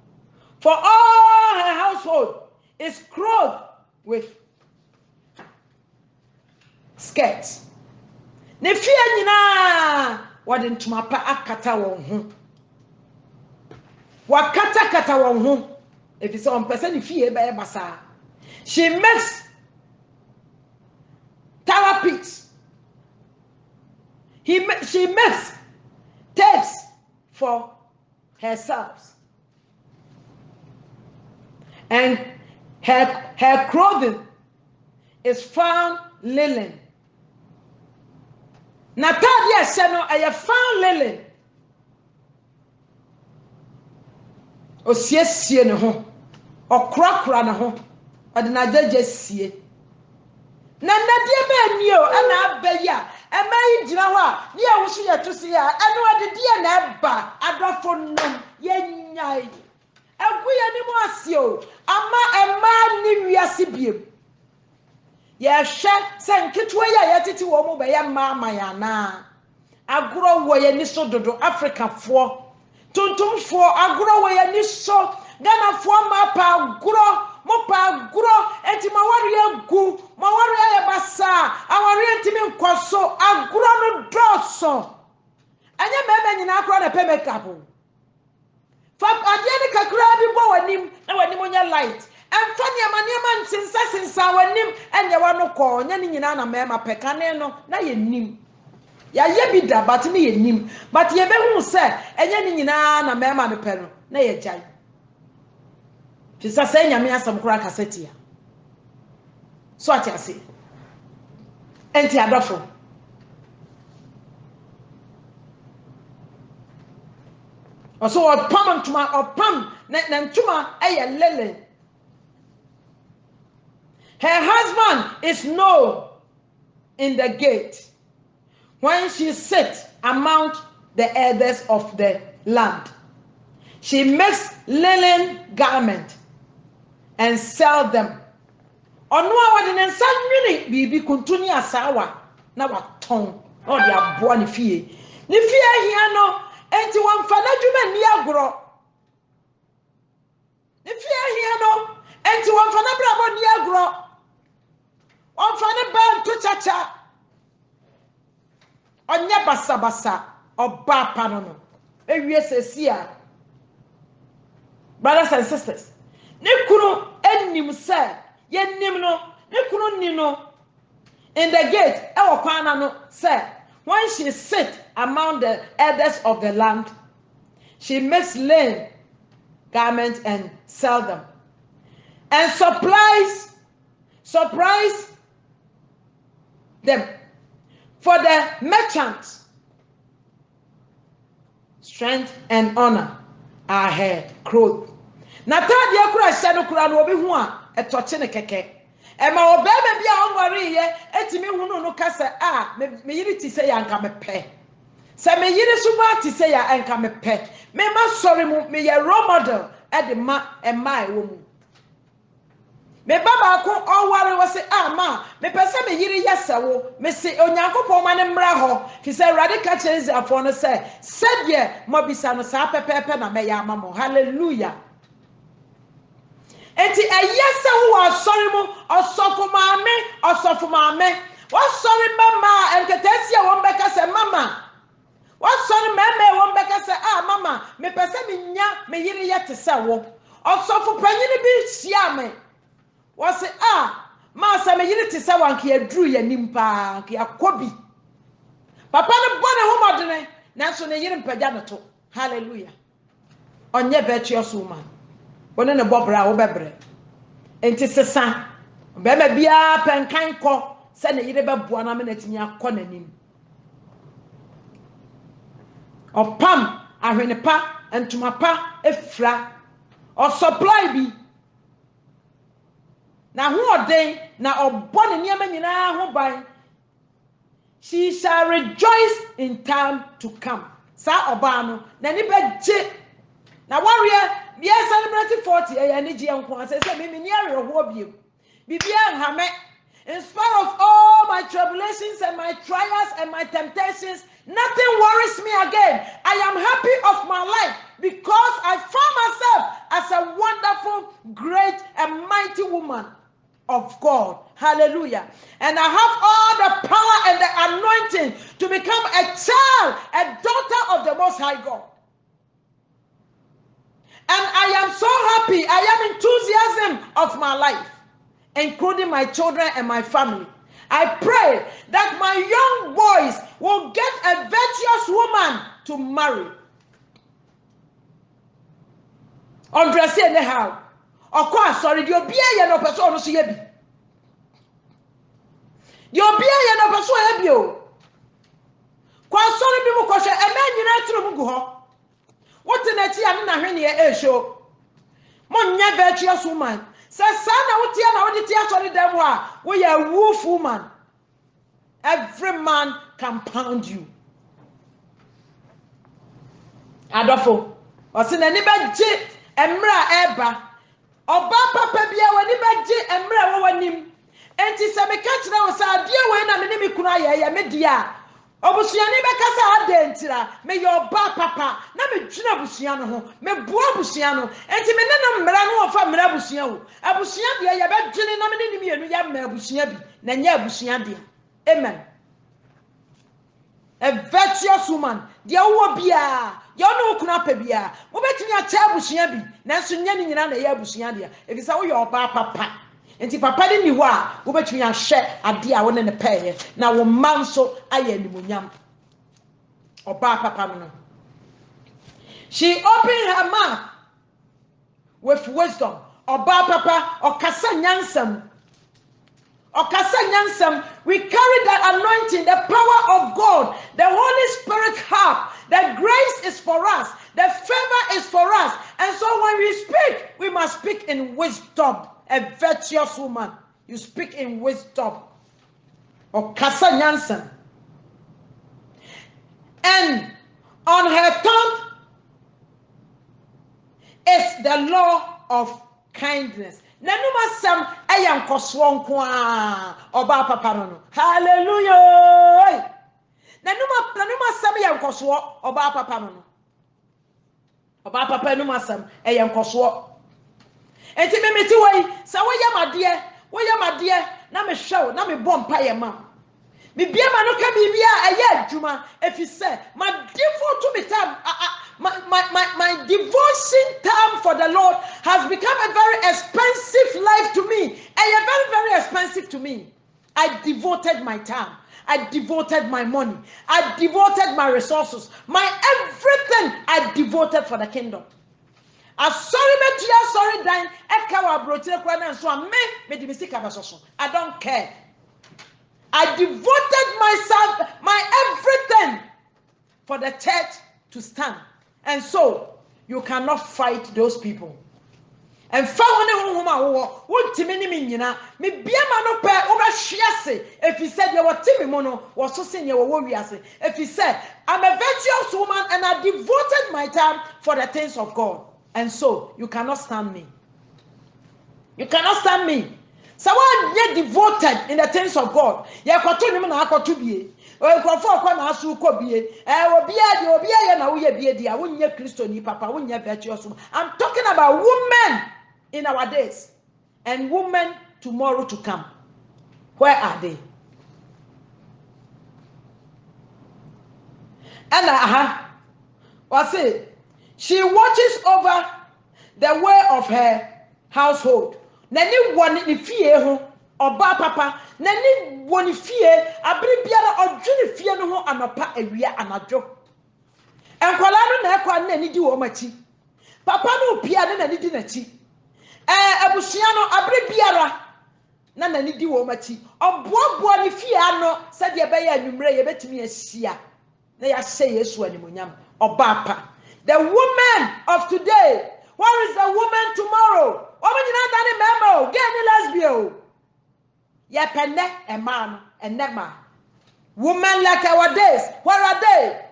For all her household is clothed with skirts. Ne fie nyina wade ntoma pa akata won ho. Wakata kata won ho. If it's on person ne fie be basa. She makes tower pits. She makes tapes for herself. And her clothing is found linen. Natalia Seno I found linen. Osiesie ne ho. Okrakra ne ho. odina jeje sie na nadie ba ni o ana abaya emayi gina ho a ne ya wusu ye to se ya eno adede na eba adofo nom ye nyai aguye ni mo ase o ama ema ni wiase biem ye hwe se nketwa ya yetiti wo mo ba ya ma ya na agoro wo ye ni so dodo Africa fo tuntumfo agoro wo ye ni so Ghana fo ma pa agoro mo pa agoro enti ma wari agu ma wari ya basa awari enti mi nkoso agoro no doso anya meme nyina akoro na pe makeup fa ade ni kakra bi bo wanim na wanim onya light emfa ni amaniama nsinsa wanim enye wano ko nya ni nyina na mema pekane no na ye nim ya ye bi da but ni ye nim but ye be hu se enye ni nyina na mema me pe no na ye jai fisa se nyame asam kura kaseti ya so ati ase enti adofo oso opam ntuma opam na ntuma eye lele. Her husband is known in the gate when she sits among the elders of the land. She makes linen garment and sell them. Ono awade ne nsa nwini bibi kuntuni asawa na waton o de aboa ne fie. Ne fie hia no enti wonfa na dwuma ni agoro. Ne fie hia no enti wonfa na brabo ni agoro. Onfane ban to chacha onye basa oba panono ewie sesia. Brothers and sisters, ne kunu enim se ye nim no ne kunu ni no in the gate e wo kwana no se when she sit among the elders of the land, she makes linen garments and sell them and surprise them for the merchants. Strength and honor are her clothes. Natadi akura shado kura no obi hu a etoche ne keke. Ema obebe bia onware ye etimi hunu no kasa me yiri ti se ya nka me pe. Se me yiri suma ti se ya nka me pe. Me ma sorry mu me ye role model e de ma ema e wo mu. Me baba ko oware wo se ma me pese me yiri yesawo me se onyankopon ma ne mra ho fi se radical change afo no se said mo bisa no sa pepepe na me ya amamo. Hallelujah. Enti ayesa wo asori mu osofo maame wo sorry mama enketesi e won beka se mama wo sorry mama won beka se mama me pese me nya me yiri yete se wo osofo panyini bi hia me wase ma sa me yiri te se wanke aduru ya nimpa ke akobi papa ne bone homodene nanso ne yiri mpagya ne to. Hallelujah. Onye virtuous woman wona ne bobra wo bebre enti sesa be ma bia penkan ko se ne yiri beboa na me na timi akọ nanim opam ahwene pa entuma pa efra o supply bi na hu oden na obo ne niam nyina ho ban. She shall rejoice in time to come. Sa oba no na ni beje na warrior bia celebrate 40 ya ni je enko say me ni areho biem bibia nhame. In spite of all my tribulations and my trials and my temptations, nothing worries me again. I am happy of my life because I found myself as a wonderful, great and mighty woman of God. Hallelujah. And I have all the power and the anointing to become a child, a daughter of the Most High God. And I am so happy. I am enthusiasm of my life, including my children and my family. I pray that my young boys will get a virtuous woman to marry. Andresi anyhow. Okwa sorry, the obia ye no person no so ye bi. The obia ye no person ye bi o. Kwa sorry bi mu kwhwe e ma nyina tru mu gu ho. What na ti ame na hwe ne e show. Mo nya virtuous woman. Sasana utia na uditia sorry demwa. We are a wolf woman. Every man can pound you. Adofo. Osina ni beji emra eba. Oba papa bia wani beji emra wo wanim. Enti se me ka kire wo sa de we na me ni me kunu aye me dia. Obusuani bekasa adentira me your ba papa na me dwuna busua no ho me boa busua no enti me nenam mra no ofa mra busua wo abusua de ye be dwene na me ni mienu ya ma busua bi na nya abusua de amen. A virtuous woman de wo bia ye no kunu apa bia wo betumi a cha abusua bi nanso nya ni nyina na ye abusua de efisa wo your ba papa enti papa de ni ho a wo betumi a hwe ade a wo ne ne peye na wo manso aye nimonyam oba papa no. She opened her mouth with wisdom. Oba papa okasa nyansam. Okasa nyansam. We carry the anointing, the power of God, the Holy Spirit help. The grace is for us. The favor is for us. And so when we speak, we must speak in wisdom. A virtuous woman, you speak in wisdom. Okasa nyansam. And on her tongue is the law of kindness. Nanuma sam ayam koswo nko oba papa no. Hallelujah. Nanuma sam ayam koswo oba papa no. Oba papa numa sam ayam koswo. Enti me meti wai sa woyam ade na me hwew na me bom pa ye ma. Me bia ma no ka bibia aye adwuma efise ma devote to me time my devotion time for the Lord has become a very expensive life to me. Very expensive to me. I devoted my time. I devoted my money. I devoted my resources. My everything I devoted for the kingdom. Sorry dying. I don't care. I devoted myself, my everything for the church to stand. And so, you cannot fight those people. And found what Timini Minina, me Biama no pair over Shiase. If he said you were Timmy Mono, was so saying you were warriors. If he said, I'm a virtuous woman and I devoted my time for the things of God. And so, you cannot stand me. You cannot stand me. Someone yet devoted in the things of God. Ya kwatu nyum na akwatu bie. O nkrofo akwa na asu ko bie. Obi ya na wo ye bie dia. Wonye Kristo ni papa, wonye virtuous. I'm talking about women in our days and women tomorrow to come. Where are they? And what's it? She watches over the way of her household. Nani woni ni fie ho oba papa nani woni fie abiri biara odwene fie no ho anopa awia anadwo enkwala no na ekwa nani di wo machi papa no pia na nani di nachi abusua no abiri biara na nani di wo machi oboaboa ni fie ano se de be ya anwumre ye betimi ahia na ya hye Yesu animonyam oba papa. The woman of today, where is the woman tomorrow? Woman lesbian. Ya penne a man and never. Women like our days, where are they?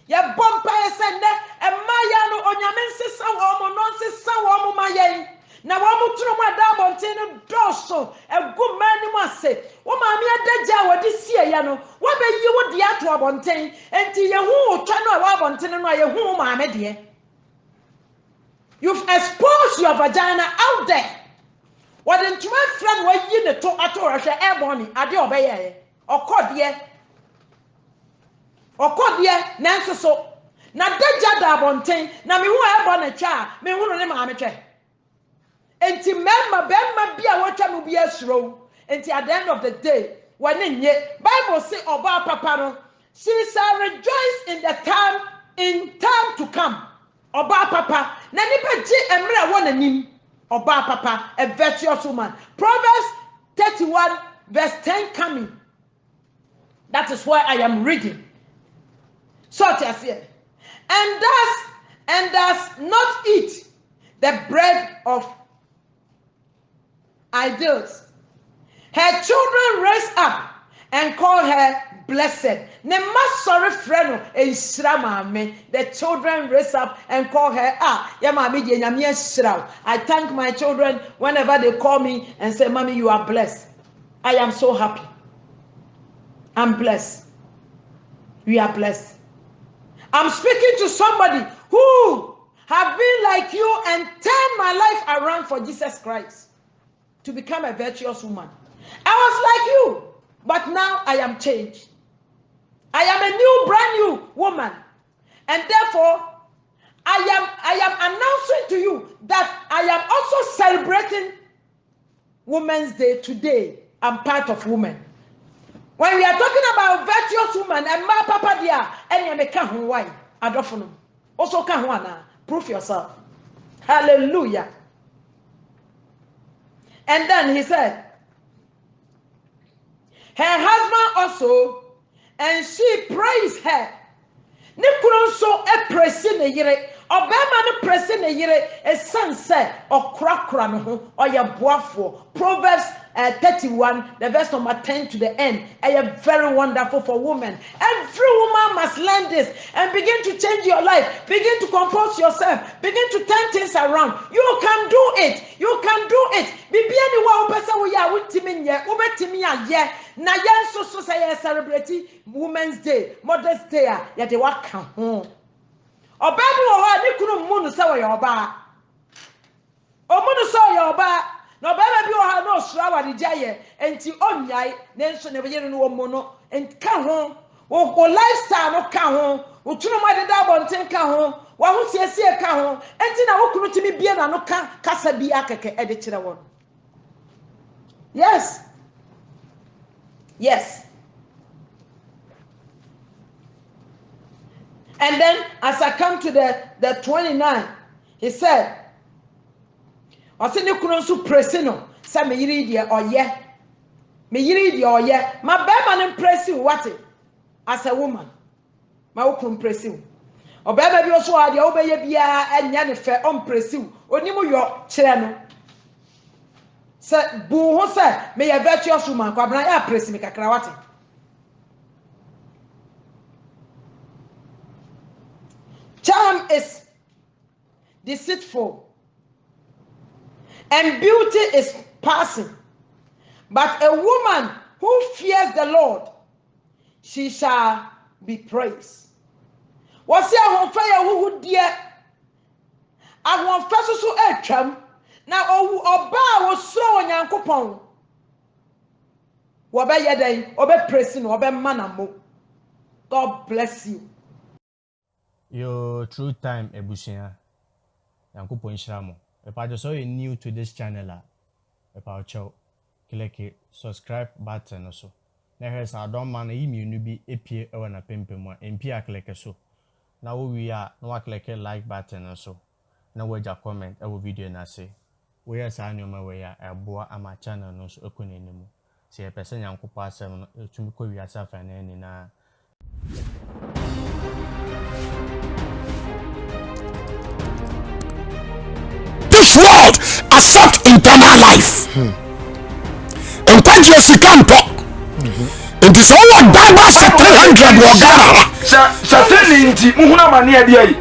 Ya bompa sende a mayano on your men sister woman nonsense some woman my now woman to my dam dosso a good man must say. Woman me a deja what this year yano. What be you would the atu abontain until you who cannot abontain and my whom I met here. You've exposed your vagina out there. What didn't my friend were you the top at or airborne? I do obey or caught ye, Nancy so. Now, that jada bontain, now me who airborne a child, me who name amateur. And to member, Ben be a watcher will be a slow. Until at the end of the day, when in yet, Bible say about Papa, she shall rejoice in time to come. Oba papa na nipa ji emre wona nim oba papa a virtuous woman. Proverbs 31 verse 10 coming. That is why I am reading. So it says, and does not eat the bread of idols. Her children raise up and call her blessed. Ne masori freno enshira maame. The children raise up and call her ya maame die nyame enshira. I thank my children whenever they call me and say, "Mommy, you are blessed." I am so happy. I'm blessed. We are blessed. I'm speaking to somebody who have been like you and turned my life around for Jesus Christ to become a virtuous woman. I was like you, but now I am changed. I am a new, brand new woman, and therefore I am announcing to you that I am also celebrating Women's Day today. I'm part of women. When we are talking about virtuous woman and my papa dear, and you can why adofunu also can one prove yourself. Hallelujah. And then he said, her husband also, and she praised her. Nikulon so a pressing a yere, or Bama pressing a yere, a sunset, or crack or your boafo. Proverbs 31, the verse number 10 to the end. I am very wonderful for women. Every woman must learn this and begin to change your life. Begin to compose yourself. Begin to turn things around. You can do it. You can do it. Bibi anyone person we are with Timinya, Ubetimia, yeah. Na yen so say celebrating Women's Day, Mother's Day, ya de work home. Obabu o ni kunu munu say we oba. O munu say your oba. No baby bi o ha no srawa de jaye enti onyai na nso ne beye no wo no enti ka ho wo lifestyle no ka ho wo tunu ma de da bonten ka ho wa ho siesie ka ho enti na wo kunu timi bie na no ka kasa bi akeke e de kire won. Yes. Yes. And then as I come to the 29, he said, I said, you couldn't so pressino. Say me yiri or ye. Me yiri or ye. My baby impress you what it as a woman. My own impress you. Or baby also had the obey bia and yanife impress you. Onimu your channel. Say, boo, who said, may a virtuous woman, Quabra, press me kakrawati. Charm is deceitful. And beauty is passing. But a woman who fears the Lord, she shall be praised. What's your fire who dear? I want first so a tram. Now, oba was so on Yankopon. Wabe yede, obe pressing, obe manamo. God bless you. Your true time, Ebusia. Yankopon Shramo. If I just saw you new to this channel, if I chow, click subscribe button also. Now here's our don't man email be APA or na pimpemo, MP click so. Now we are no click like button also. Now we just comment our video na say. We are signing my way a boa ama channel no so okunenimu. See a person Yankopo asem to me ko wi asa fa na ni na. This world accept internal life. And thank you she can't talk. It is all about 300 Wagara. Sa 10 muhuna mania dia yi.